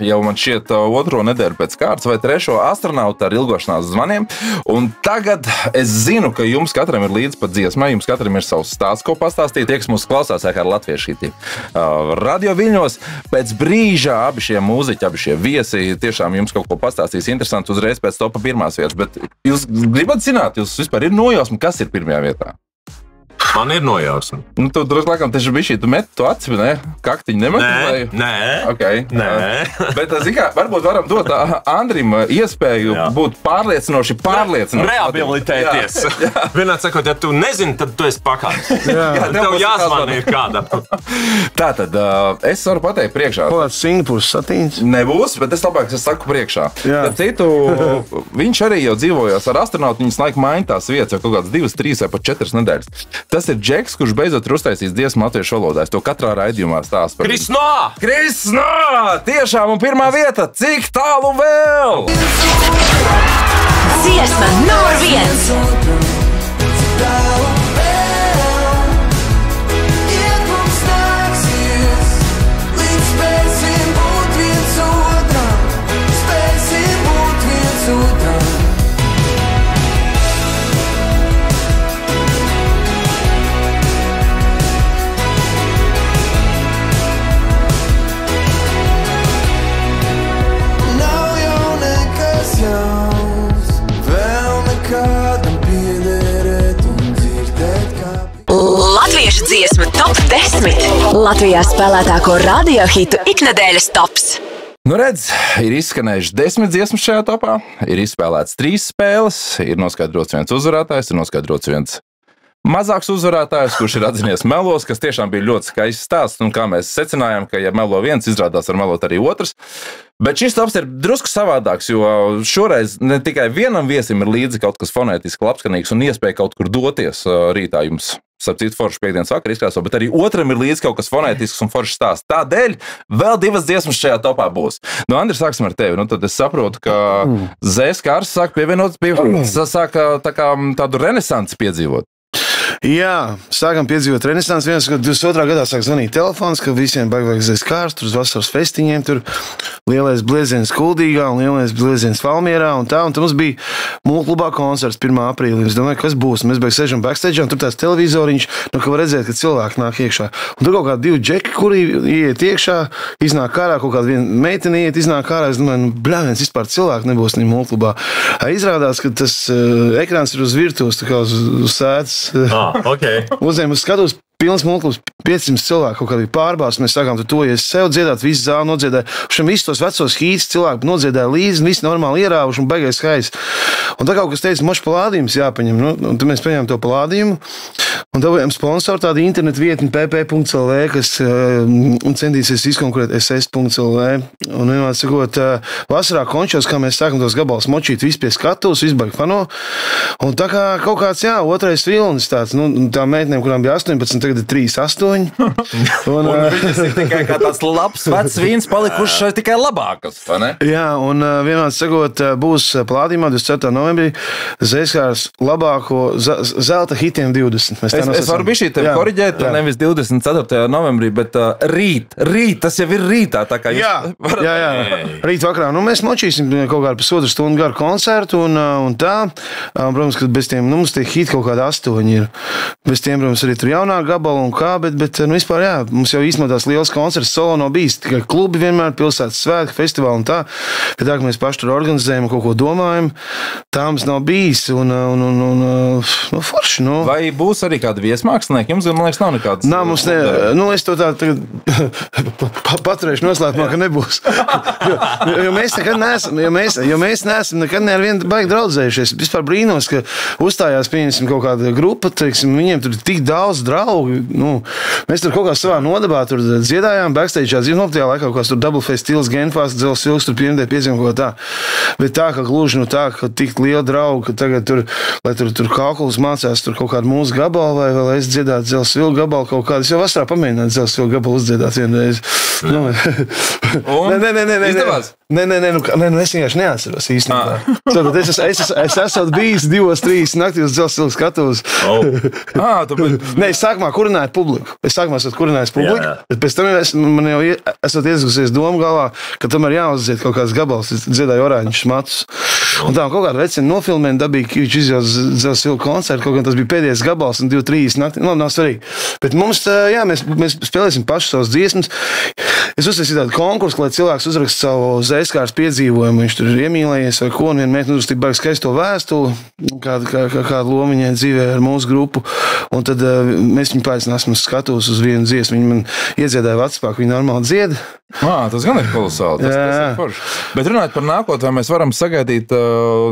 Speaker 3: jau man šķiet 2. nedēļu pēc kārtas vai 3. astronauta ar ilgošanās zvaniem. Un tagad es zinu, ka jums katram ir līdz pat dziesmai, jums katram ir savs stāsts, ko pastāstīt. Tie, kas mūs klausās ar latviešu hiti. Radio Viļņos pēc brīža abi šie mūziķi, abi šie viesi tiešām jums kaut ko pastāstīs interesanti uzreiz pēc topa 1. vietas. Bet jūs gribat zināt, jūs vispār ir nojausma, kas ir 1. vietā?
Speaker 6: Man ir nojausma.
Speaker 3: Tu drusku laikam taču bišķi, tu met to aci, ne? Kaktiņu nemet?
Speaker 6: Nē.
Speaker 3: Okay.
Speaker 6: Nē.
Speaker 3: Bet, kā, varbūt varam dot Andrim iespēju būt pārliecinoši pārliecinoši.
Speaker 6: Rehabilitēties. Jā. Vienādi sakot, ja tu nezini, tad tu esi pakāds. Tev jāzvana ir kāda.
Speaker 3: Tātad, es varu pateikt priekšā.
Speaker 5: Kāds Singapūras satīns?
Speaker 3: Nebūs, bet es labāk es saku priekšā. Tad citu, viņš arī jau dzīvojās ar astronautu, viņas laika maina tās vietas jau kaut kāds 2, 3 vai pat 4 nedēļas. Tas ir Džeks, kurš beidzot ir uztaisījis dziesmu latviešu valodā. Es to katrā raidījumā stāstu par
Speaker 6: Krisnā!
Speaker 3: Krisnā! Tiešām, un 1. vieta, cik tālu vēl?
Speaker 2: Dziesma numur 1. dziesmu top 10. Latvijā spēlētāko radiohitu iknedēļas tops.
Speaker 3: Nu, redz, ir izskanējuši 10 dziesmas šajā topā, ir izspēlēts 3 spēles, ir noskaidrots viens uzvarētājs, ir noskaidrots viens mazāks uzvarētājs, kurš ir atzinies melos, kas tiešām bija ļoti skaists stāsts. Un kā mēs secinājām, ka, ja melo viens, izrādās var melot arī otrs. Bet šis tops ir drusku savādāks, jo šoreiz ne tikai vienam viesim ir līdzi kaut kas fonētiski labskanīgs un iespēja kaut kur doties rītā jums. Starp citu, foršs piekdienas vakar izkrāso, bet arī otram ir līdzi kaut kas fonētisks un foršs stāsts. Tādēļ vēl 2 dziesmas šajā topā būs. Nu, Andri, sāksim ar tevi. Nu, tad es saprotu, ka Zēs Kārs sāk pievienot, sāka tādu renesansi piedzīvot.
Speaker 5: Jā, sākam piedzīvot renesansi. Viens, kad 22. gadā sāk zvanīt telefons, ka visiem baigās Zēs Kārs, tur uz vasaras festiņiem, tur lielais blieziens Kuldīgā un lielais blieziens Valmierā un tā. Un tad mums bija Mūlklubā koncerts 1. aprīlī. Es domāju, kas būs. Mēs beig sēžam backstage un tur tās televizoriņš, nu, ka var redzēt, ka cilvēki nāk iekšā. Un tur kaut kādi 2 džeki, kuri iet iekšā, iznāk ārā, kaut kāda viena meitene iet, iznāk ārā. Es domāju, nu, bļāviens, vispār cilvēki nebūs ne Mūlklubā. Izrādās, ka tas ekrāns ir uz virtuves, tā kā uz sēdes.
Speaker 6: Okay.
Speaker 5: Uzējām uz skatus, pilns Mūlklubs, 500 cilvēku kaut kā bija pārbāsts. Mēs sākām tur tojies sev dziedāt, visu zāli nodziedāja. Šiem visus tos vecos hītus cilvēki nodziedāja līdzi, visi normāli ierāvuši un baigais skaists. Un tā kaut kas teica, mošs palādījums jāpaņem. Nu, un tad mēs paņēmām to palādījumu un dabūjām sponsoru tādu internetu vietni pp.lv, kas centīsies izkonkurēt ss.lv. Un vienmēr sakot, vasarā končos, kā mēs sākam tos gabalus močīt, visi pie skatuves, visi baigi fano. Un tā kā kaut kāds, jā, otrais vilnis tāds, nu, tā meitnēm, kurām bija 18, tagad ir 3,8.
Speaker 3: Un viņas ir tikai kā tāds labs vecs vīns palikuši tikai labākas, vai ne?
Speaker 5: Jā, un vienmēr sakot, būs plādījumā 24. novembrī Zēs Kārs labāko zelta hitiem 20.
Speaker 3: Es varu bišķi tevi koriģēt, nevis 24. novembrī, bet rīt, tas jau ir rītā, tā kā jūs varat...
Speaker 5: Jā, rīt vakarā. Nu, mēs močīsim kaut kādu pusotru stundu garu koncertu un tā. Protams, ka bez tiem, nu, mums tie hiti kaut kādi 8 ir. Bez tiem, protams, arī tur jaunā gabala un kā, bet nu, vispār, jā, mums jau īstenībā tās liels koncerts solo nav bijis. Tikai klubi vienmēr, pilsētas svētki, festivāli un tā. Bet tā, ka mēs paši tur organizējam, kaut ko domājam, tā mums nav bijis. Nu, forši, nu.
Speaker 3: Vai būs arī kādi viesmākslinieki? Jums, man liekas, nav nekādas...
Speaker 5: Nā, mums ne... Nu, es to tā paturēšu noslēpumā, ka nebūs. Jo mēs nekad neesam, jo mēs neesam nekad ne ar vienu baigi draudzējušies. Vispār brīnos, ka uzstājās, pieņemsim, kaut kāda grupa, teiksim, viņiem tur ir tik daudz draugu. Nu, mēs tur kaut kā savā nodabā tur dziedājām, backstage'ā dzīvnoptajā laikā, kaut kāds tur Double Face stils, Genfast, Dzels Vilks, tur piemdē piedzim kaut kā tā. Bet tā, ka gluži, nu tā, ka tik liela drauga, ka tagad tur, lai tur kalkulis mācās tur kaut kādu mūsu gabalu, vai vēl es dziedātu Dzels Vilku gabalu kaut kādu. Es jau vasarā pamēģināju Dzels Vilku gabalu uzdziedāt vienreiz. Nē,
Speaker 3: izdevās?
Speaker 5: Nē, es vienkārši neatceros īstenībā. Tātad es esmu bijis 2-3 naktī uz Dzels Vilku skatuves. Nē, es sākumā kurināju publiku. Bet pēc tam man jau esat iesgusies domu galvā, ka tomēr jāuzdzied kaut kāds gabals. Es dziedāju Orāņus matus. Un tā kaut kāda vecina nofilmēja, dabīja Kivičs izjauts Dzels Vilku koncertu, kaut gan tas bija pēdējais gabals un 2-3 naktī. Nu, nav svarīgi. Bet mums, jā, mēs spēlēsim paši savus dziesmas. Es uztaisīju tādu konkursu, lai cilvēks uzraksta savu Zēs Kārs piedzīvojumu. Viņš tur ir iemīlējies vai ko, un viena meitene uzrakstīja baigi skaisto vēstuli, kādu lomu viņai dzīvē ar mūsu grupu. Un tad mēs viņu paaicināsim uz skatuves uz vienu dziesmu. Viņa man iedziedāja Vatspā, ka viņa normāli dzied.
Speaker 3: Tas gan ir kolosāli. Tas ir forši. Bet runājot par nākotnē, vai mēs varam sagaidīt,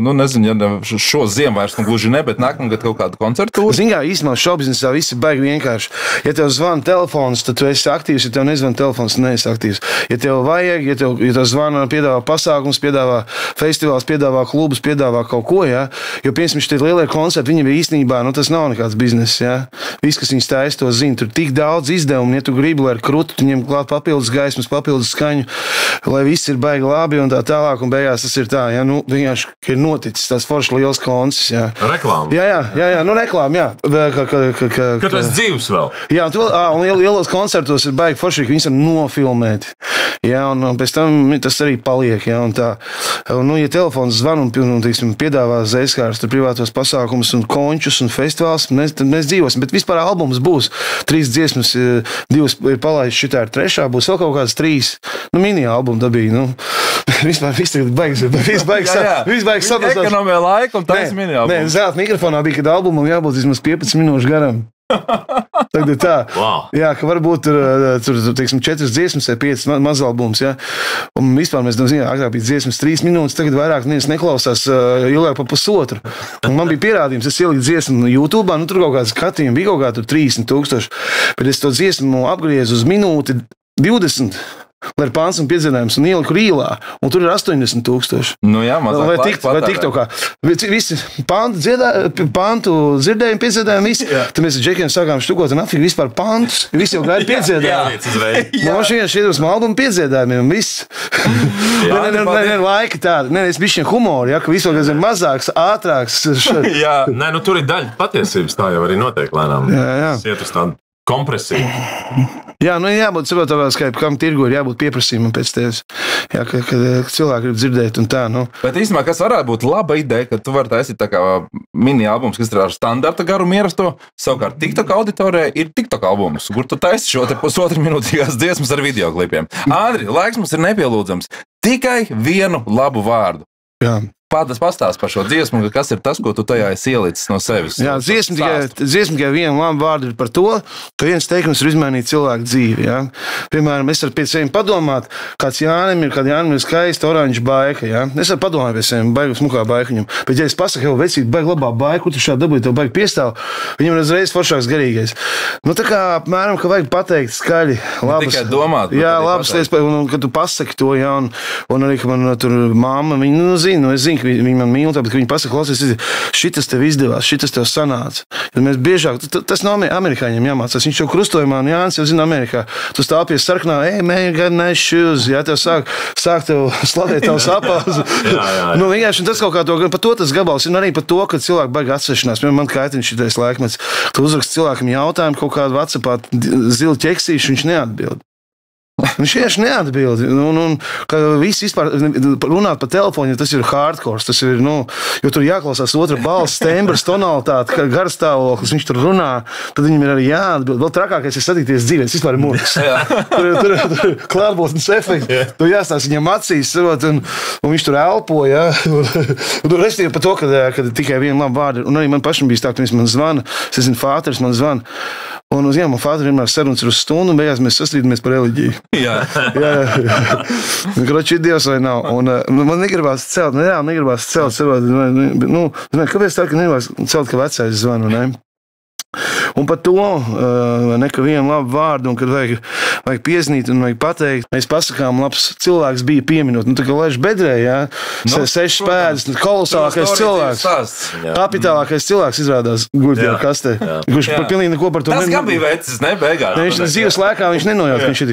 Speaker 3: nu nezinu, ja šo ziemu vairs gluži ne, bet nākamgad kaut kādu koncertu?
Speaker 5: Zingā, īstenībā šoubiznesā viss ir baigi vienkārši. Ja tev zvana telefons, tad tu esi aktīvs, ja tev nezvana telefons, tu neesi aktīvs. Ja tev vajag, ja tev zvana, piedāvā pasākums, piedāvā festivāls, piedāvā klubus, piedāvā kaut ko, jā. Jo, piemēram, šitie lielie koncerti, viņi bija īstenībā, nu tas nav nekāds biznes, jā. Viss, kas viņus taisa, to zina. Tur tik daudz izdevumu, ja tu gribi, lai ar krutu, tu ņem klāt papildus gaismas, papildus skaņu, lai viss ir baigi labi un tā tālāk, un beigās tas ir tā, jā, nu, vienkārši, ka ir noticis tās forši liels koncerts, jā.
Speaker 6: Reklāma.
Speaker 5: Jā, nu reklāma, jā.
Speaker 6: Ka tu esi dzīvs vēl.
Speaker 5: Jā, un lielos koncertos ir baigi forši, ka viņus ir nofilmēti. Jā, un pēc tam tas arī paliek, jā, un tā. Un, nu, ja telefons zvan un teiksim, piedāvā Zēs Kārs tur privātos pasākumus un končus un festivāls, tad mēs dzīvosim. Bet vispār albums būs 3 dziesmas, 2 ir palaidis, šitā ir 3, būs vēl kaut kāds 3, nu, mini albumi dabīgi, nu. Vispār viss tagad baigs saprast.
Speaker 3: Ekonomē laiku un tas mini albums.
Speaker 5: Nē, zelta mikrofonā bija, kad albumam jābūt vismaz 15 minūšu garam. Tagad ir tā.
Speaker 6: Wow.
Speaker 5: Jā, ka varbūt tur teiksim, 4 dziesmas vai 5 mazalbums. Ja? Un vispār mēs zinām, agrāk bija dziesmas 3 minūtes, tagad vairāk neviens neklausās ilgāk pa pusotru. Un man bija pierādījums, es ieliku dziesmu YouTube, nu tur kaut kāds skatījumi bija kaut kā tur 30,000, bet es to dziesmu apgriezu uz minūti 20. Lai ir pāns un piedzinājums un ieliku rīlā, un tur ir 80,000.
Speaker 3: Nu jā, mazāk
Speaker 5: vai TikTokā. Visi pāntu dzirdējumi, piedziedājumi, visi. Tad mēs ar Džekiem sākām štukot, un atfīgi vispār pāntus, visi jau gāja piedziedājumi. Man šeit ir albumu piedziedājumiem, un viss. Ne, laika tāda. Ne, es bišķiņ humoru, ja, ka vispār ir mazāks, ātrāks.
Speaker 6: Jā, nē, nu tur ir daļa patiesības, tā jau arī notiek lēnām.
Speaker 5: Jā.
Speaker 6: Iet uz tādu kompresiju.
Speaker 5: Jā, nu jābūt saprotamā, kam tirgu ir jābūt pieprasījumam pēc tevis. Jā, ka cilvēki grib dzirdēt un tā, nu.
Speaker 3: Bet īstenībā, kas varētu būt laba ideja, ka tu vari taisīt tā kā mini-albums, kas ir ar standarta garumu ierasto, savukārt TikTok auditorijai ir TikTok albums, kur tu taisi šo te pusotru minūtīgās dziesmas ar videoklipiem. Andri, laiks mums ir nepielūdzams. Tikai vienu labu vārdu.
Speaker 5: Jā.
Speaker 3: Pādas pastāst par šo dziesmu, kas ir tas, ko tu tajā esi ielicis no sevis.
Speaker 5: Jā, dziesma tikai viena laba vārda ir par to, ka viens teikums ir izmainīt cilvēku dzīvi. Ja? Piemēram, es varu pie sevi padomāt, kāds Jānim ir skaista oranža baika. Ja? Es varu padomāt pie sevi, baigu smukā baikuņam. Bet, ja es pasaku, jau vecīt, baigi labā baika, kur tu šādi dabūji, tev baigi piestāv, viņam ir uzreiz foršāks garīgais. Nu, tā kā, apmēram, ka vajag pateikt skaļi. Labas,
Speaker 3: tikai domāt.
Speaker 5: Jā, labas lietas, un kad tu pasaki to, ja, un arī, ka man tur mamma, viņa, zina, es zinu, ka viņi man mīl, tāpēc, ka viņi pasaka, klausies, šitas tev izdevās, šitas tev sanāca. Jo mēs biežāk, tas nav amerikāņiem jāmācās, viņš jau krustojumā, un Jānis jau zina Amerikā. Tu stāv pie sarkanā, man, got nice shoes, jā, tev sāk tev slavēt tavs apāzi. Nu, vienkārši, tas kaut kā to, par to tas gabals, un arī par to, ka cilvēki baigi atsešanās. Man kaitiņš šitais laikmets, tu uzrakst cilvēkam jautājumu kaut kādu WhatsAppā, zilu ķeksīšu, viņš neatbild. Viņš vienkārši neatbild. Un visi vispār runāt pa telefonu, ja tas ir hardcore. Tas ir, jo tur jāklausās otra balss, tembrs, tonalitāte, garstāvoklis, viņš tur runā, tad viņam ir arī jāatbild. Vēl trakākais ir satikties dzīvē, tas vispār ir mūks. Tur ir klātbūtnes efekti. Tu jāstās viņam acīs, un viņš tur elpo, ja. Restīvi par to, ka tikai viena laba vārda. Un arī man pašam bija tā, ka viņš man zvana, es zinu, fāters man zvana. Un uz man fāteri vienmēr sarunas ir uz stundu, un beigās mēs sastrīdamies par reliģiju.
Speaker 3: Jā.
Speaker 5: Kroči ir Dievs vai nav. Un man negribās celt, negribās celt sev. Kāpēc tā, ka negribās celt, ka vecais zvanu, ne? Un par to, ka vienu labu vārdu, un kad vajag piezinīt un vajag pateikt, mēs pasakām, labs cilvēks bija pieminot. Nu, tā kā Lēš bedrē, jā, 6 pēdas, kolosālākais cilvēks. Kapitālākais cilvēks izrādās guļ kastē. Kurš pilnīgi neko par to
Speaker 3: tas gan bija vecis, ne, beigās.
Speaker 5: Viņš dzīves laikā viņš nenojauc, ka viņš ir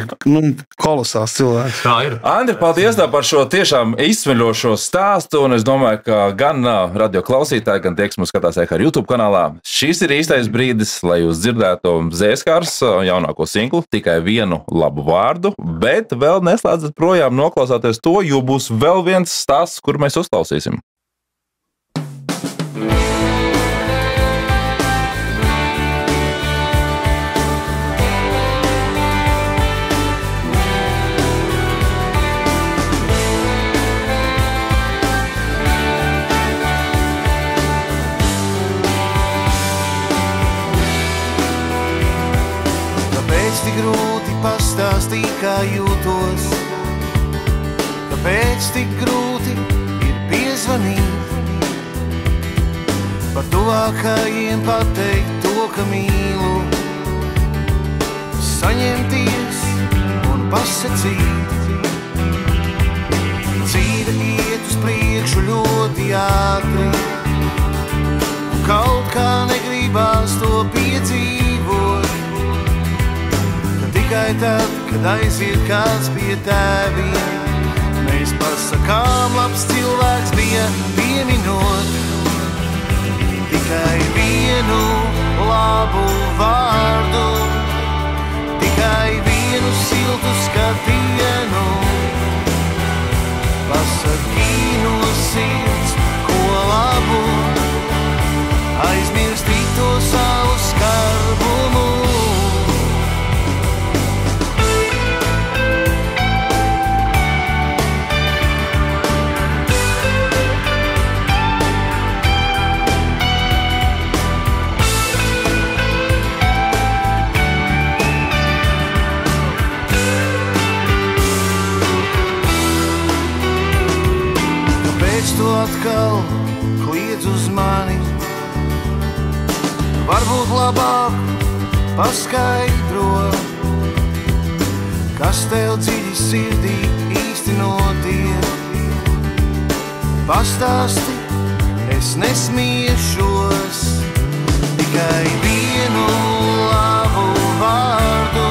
Speaker 5: kolosāls cilvēks.
Speaker 6: Tā ir.
Speaker 3: Andri, paldies par šo tiešām izsmeļošo stāstu, un es domāju, ka gan radio klausītāji, gan tie, kas mums skatās arī YouTube kanālā, šis ir īstais brīdis, lai jūs dzirdētu Zēskārs jaunāko singlu, tikai vienu labu vārdu, bet vēl neslēdzat projām noklausāties to, jo būs vēl viens stāsts, kur mēs uzklausīsim.
Speaker 7: Tik grūti pastāstīt, kā jūtos, kāpēc tik grūti ir piezvanīt, par tuvākajiem pateikt to, ka mīlu, saņemties un pasacīt. Dzīve iet uz priekšu ļoti ātri, un kaut kā negribās to piedzīvot. Tikai tad, kad aiziet kāds pie tēviem, mēs pasakām, labs cilvēks bija pieminot. Tikai vienu labu vārdu, tikai vienu siltu skatienu. Pasaki no sirds, ko labu, aizmirsti to savu skarbumu.
Speaker 5: atkal kliedz uz mani. Varbūt labāk paskaidro, kas tev dziļi sirdī īsti notiek. Pastāsti, es nesmiešos, tikai vienu labu vārdu,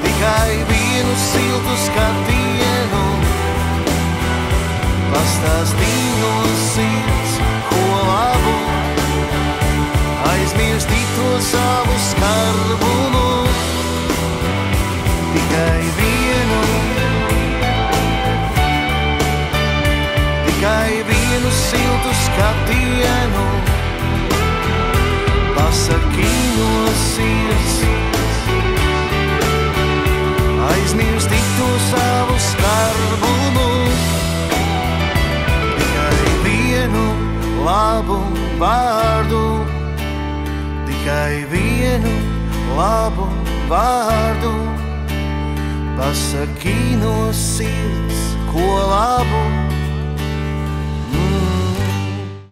Speaker 5: tikai vienu siltu skatienu. Pastāstī no sirds, ko labu, aizmirsti to savu skarbumu. Tikai vienu, tikai vienu siltu skatienu. Pasaki no sirds, aizmirsti to savu skarbumu. Tikai vienu labu vārdu, tikai vienu labu vārdu. Pasaki no sirds, ko labu.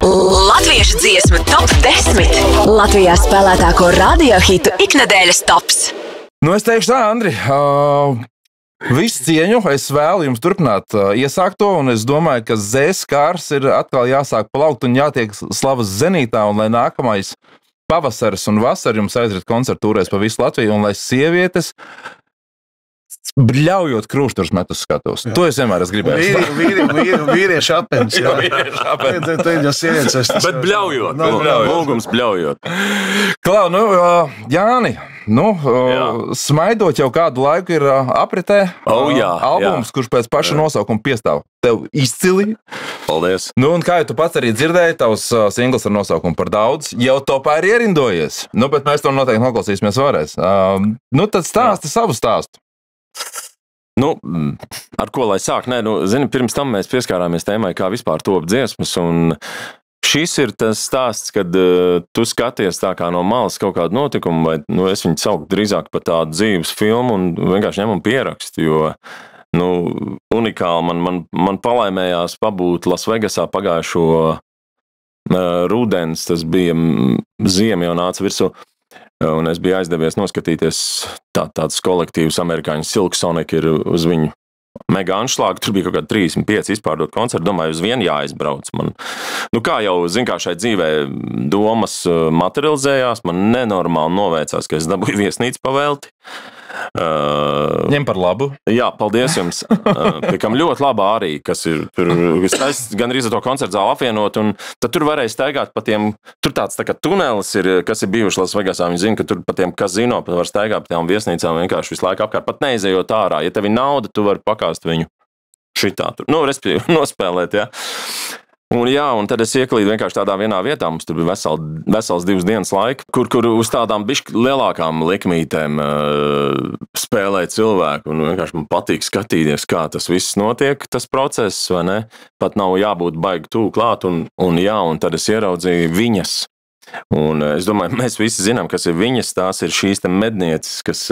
Speaker 2: Latviešu dziesmu top 10. Latvijā spēlētāko radiohitu iknedēļas tops.
Speaker 3: Nu, es teikšu tā, Andri. Visu cieņu, es vēlu jums turpināt iesākt to, un es domāju, ka Z-skārs ir atkal jāsāk plaukt un jātiek slavas zenītā, un lai nākamais pavasaris un vasara jums aizrit koncertūrēs pa visu Latviju, un lai sievietes bļaujot krūšturus met uz skatos. To es vienmēr esmu gribējis.
Speaker 5: Vīrieši apens.
Speaker 3: Jā, vīrieši apens.
Speaker 5: Tā ir jau sievietes.
Speaker 6: Bet bļaujot. Lūgums bļaujot.
Speaker 3: Klau, nu, Jāni, smaidot jau kādu laiku ir apritē albums, kurš pēc paša nosaukuma piestāv. Tev izcili.
Speaker 6: Paldies.
Speaker 3: Nu, un kā jau tu pats arī dzirdēji, tavs singls ar nosaukumu Par daudz jau topā ir ierindojies. Nu, bet mēs to noteikti noklausīsimies vēlreiz. Nu, tad stāsti savu stāstu.
Speaker 6: Nu, ar ko lai sāk? Nē, zini, pirms tam mēs pieskārāmies tēmai, kā vispār top dziesmas, un šis ir tas stāsts, kad tu skaties tā kā no malas kaut kādu notikumu, vai es viņu sauktu drīzāk par tādu dzīves filmu un vienkārši ņem un pierakstu, jo unikāli man palaimējās pabūt Lasvegasā pagājušo rudens, tas bija ziema jau nāca virsū. Un es biju aizdevies noskatīties tāds kolektīvs amerikāņu Silk Sonic ir uz viņu mega anšlāgu. Tur bija kaut kādi 35 izpārdot koncerti. Domāju, uz vienu jāizbrauc. Man, kā jau, kā šai dzīvē domas materializējās, man nenormāli noveicās, ka es dabūju viesnīcu pavēlti.
Speaker 3: Ņem par labu.
Speaker 6: Jā, paldies jums. Piekam ļoti labā arī, kas ir gan arī za to koncertu zāli apvienot, un tad tur varēja staigāt pa tiem, tur tāds tā kā tunelis ir, kas ir bijuši Lasvegasā, viņi zina, ka tur pa tiem kazino pat var staigāt pa tām viesnīcām vienkārši visu laiku apkārt, pat neizejot ārā. Ja tev ir nauda, tu vari pakāst viņu šitā tur. Respektīvi, nospēlēt, jā. Un tad es ieklīdu vienkārši tādā vienā vietā, mums tur bija vesels 2 dienas laika, kur uz tādām bišķi lielākām likmītēm spēlēja cilvēku, un vienkārši man patīk skatīties, kā tas viss notiek, tas process, vai ne? Pat nav jābūt baigi tūl klāt, un tad es ieraudzīju viņas. Un es domāju, mēs visi zinām, kas ir viņas, tās ir šīs te mednieces, kas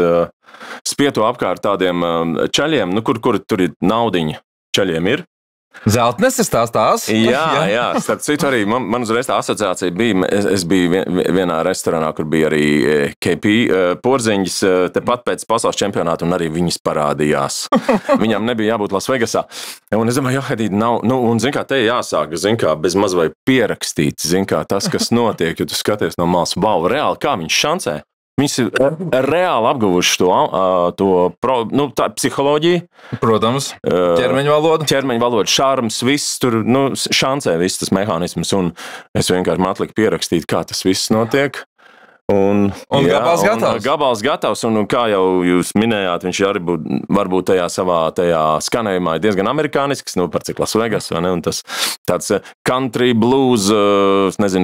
Speaker 6: spieto apkārt tādiem čaļiem, kur tur ir naudiņa čaļiem ir.
Speaker 3: Zeltneses tās?
Speaker 6: Jā. Starp citu arī, man uzreiz tā asociācija bija, es biju vienā restorānā, kur bija arī KP porziņģis, tepat pēc pasaules čempionāta, un arī viņas parādījās. Viņam nebija jābūt Lasvegasā. Un es domāju, nav, un zin kā, te jāsāk, zin kā, bez maz vai pierakstīt, zin kā, tas, kas notiek, jo tu skaties no malas, reāli, kā viņš šancē. Viņas ir reāli apguvuši tā psiholoģiju.
Speaker 3: Protams, ķermeņa valoda,
Speaker 6: šarms, viss tur, šancē viss tas mehānisms, un es vienkārši man atlika pierakstīt, kā tas viss notiek. Un gabals gatavs, un kā jau jūs minējāt, viņš arī varbūt tajā skanējumā ir diezgan amerikānisks, par cik Lasvegas, vai ne, un tas tāds country, blues,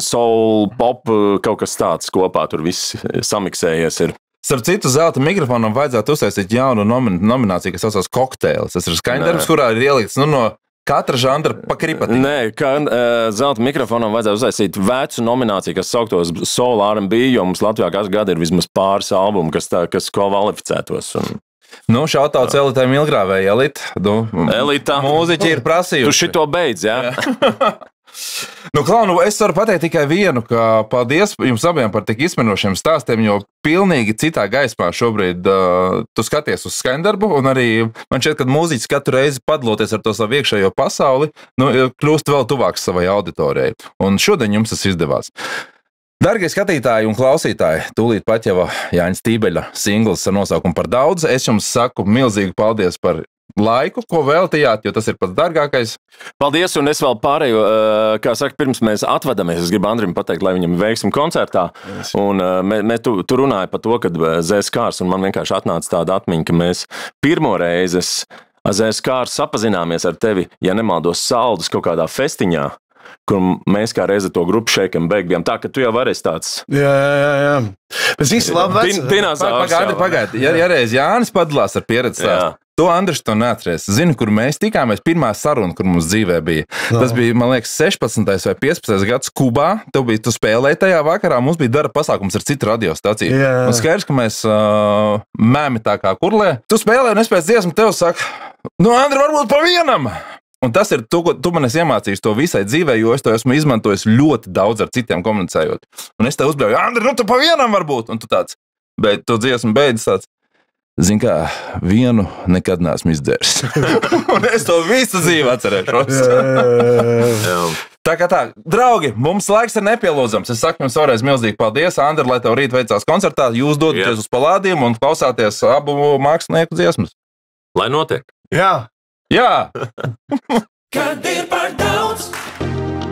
Speaker 6: soul, pop, kaut kas tāds kopā, tur viss samiksējies ir.
Speaker 3: Starp citu, zelta mikrofonam vajadzētu uztaisīt jaunu nomināciju, kas saucās Kokteils. Tas ir skaņdarbs, kurā ir ielikts, no katra žanra pa kripatiņu.
Speaker 6: Nē, zelta mikrofonam vajadzētu uztaisīt vecu nomināciju, kas sauktos Soul R&B, jo mums Latvijā katru gadu ir vismaz pāris albumi, kas kvalificētos.
Speaker 3: Nu, šautauts Elitai Milgrāvei,
Speaker 6: Elita.
Speaker 3: Mūziķi ir
Speaker 6: Tu
Speaker 3: prasījuši.
Speaker 6: šito beidz, jā?
Speaker 3: Nu, Klau, es varu pateikt tikai vienu, ka paldies jums abiem par tik izsmeļošiem stāstiem, jo pilnīgi citā gaismā šobrīd tu skaties uz skaņdarbu, un arī man šķiet, ka mūziķis katru reizi padaloties ar to savu iekšējo pasauli, kļūst vēl tuvāks savai auditorijai. Un šodien jums tas izdevās. Dargie skatītāji un klausītāji, tūlīt pat jau Jāņa Stībeļa singls ar nosaukumu Par daudz. Es jums saku milzīgi paldies par laiku, ko veltījāt, jo tas ir pats dārgākais.
Speaker 6: Paldies, un es vēl pārējo, kā saka, pirms mēs atvadamies, es gribu Andrim pateikt, lai viņam veiksim koncertā. Un tu runāji par to, kad Zēskārs, un man vienkārši atnāca tāda atmiņa, ka mēs pirmo reizi Zēskārs sapazināmies ar tevi, ja nemaldos Saldus kaut kādā festiņā, kur mēs kā reizi to grupu Shake and Bake bijām. Tā, ka tu jau varēsi tāds...
Speaker 5: Jā. Bet viņš ir labi vecs.
Speaker 6: Dinozaurs.
Speaker 3: Pagaidi. Ja reiz Jānis padalās ar pieredzi stāstu, to Andris to neatries. Zinu, kur mēs tikāmies, pirmā saruna, kur mums dzīvē bija. Tas bija, man liekas, 16. vai 15. gads Kubā. Tu spēlēji tajā vakarā, mums bija darba pasākums ar citu radiostaciju. Un skaidrs, ka mēs mēmi tā kā kurlē. Tu spēlēji, un es pēc dziesmu tev saku, Andri, varbūt pa vienam! Un tas ir, tu man esi iemācījis to visai dzīvē, jo es to esmu izmantojis ļoti daudz ar citiem komunicējot. Un es tev uzbļauju, Andri, tu pa vienam varbūt! Un tu tāds, bet tu dziesmu beidzis tāds, zin kā, vienu nekad neesmu izdzēris. Un es to visu dzīvi atcerēšos. Tā kā tā, draugi, mums laiks ir nepielūdzams. Es saku jums vēlreiz milzīgi paldies, Andri, lai tev rīt veicās koncertā. Jūs dodaties uz palādiem un klausāties abu mākslinieku dziesmas.
Speaker 6: Lai notiek.
Speaker 5: Jā.
Speaker 7: Kad ir par daudz,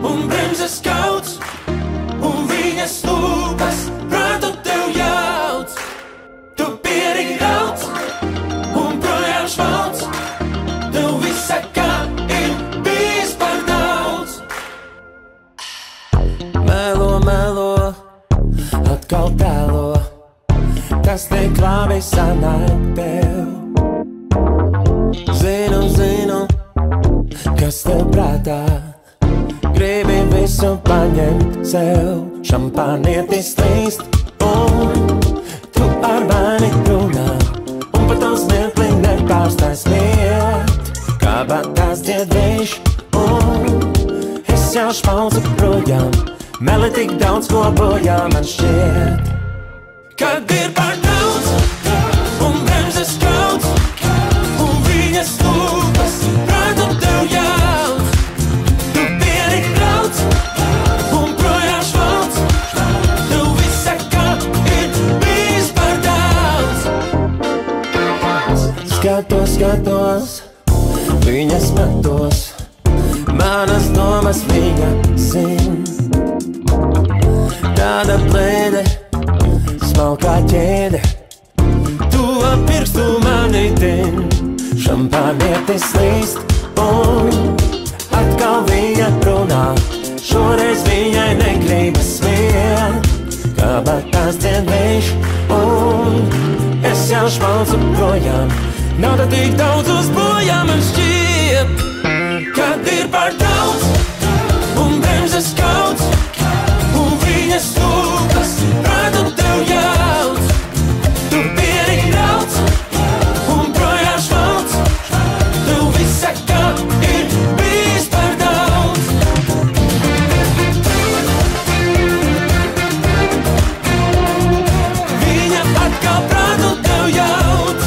Speaker 7: un bremzes kauts, un viņas lūpas prātu tev jauc. Tu pierīgi rauc, un projām švalc, tev visa kā ir bijis par daudz. Melo, atkal tēlo, tas tik labi sanāk tev. Zinu, kas tev prātā, gribi visu paņemt sev. Šampānietis līst, un tu ar mani runā, un pat tavs mirkli nepārstāj smiet. Kā batās dzied viņš, un es jau špaucu projām, meli tik daudz ko bojā man šķiet. Kad ir par daudz, un bremzes kauts, viņas lūpas prātu tev jauc. Tu pierīgi rauc, un projām švalc, tev visa kā ir bijis par daudz. Skatos, viņas matos, manas domas viņa zin. Tāda plēde, smalkā ķēde, tu ap pirkstu mani tin. Šampānietis līst, un atkal viņa runā, šoreiz viņai negribas smiet. Kā batās dzied viņš, un es jau švalcu projām, nav tā tik daudz uz bojām man šķiet. Kad ir par daudz, un bremzes kauts, un viņas lūpas prātu tev jauc. Tu pierīgi rauc, un projām švalc, tev visa kā ir bijis par daudz. Viņa atkal prātu tev jauc.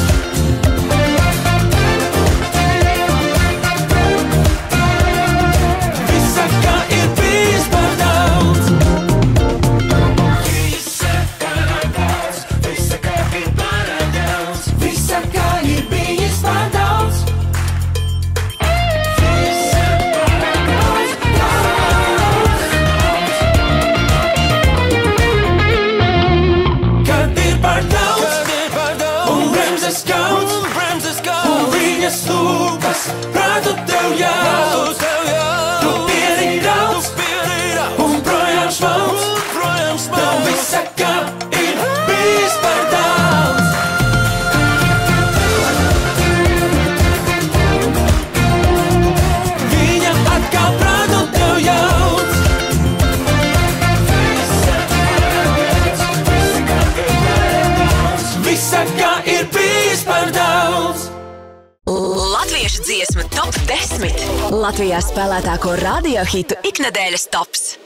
Speaker 7: Visa kā ir bijis par daudz. Visa kā ir daudz, visa kā ir par daudz. Visa kā ir bijis par daudz. Kad ir par daudz, un bremzes kauts, un viņas lūpas prātu tev jauc. Tu pierīgi rauc, un projām švalc, tev visa kā ir bijis par daudz. Viņa atkal prātu tev jauc. Visa kā ir bijis par daudz.
Speaker 2: Latviešu dziesmu top 10. Latvijā spēlētāko radiohitu iknedēļas tops.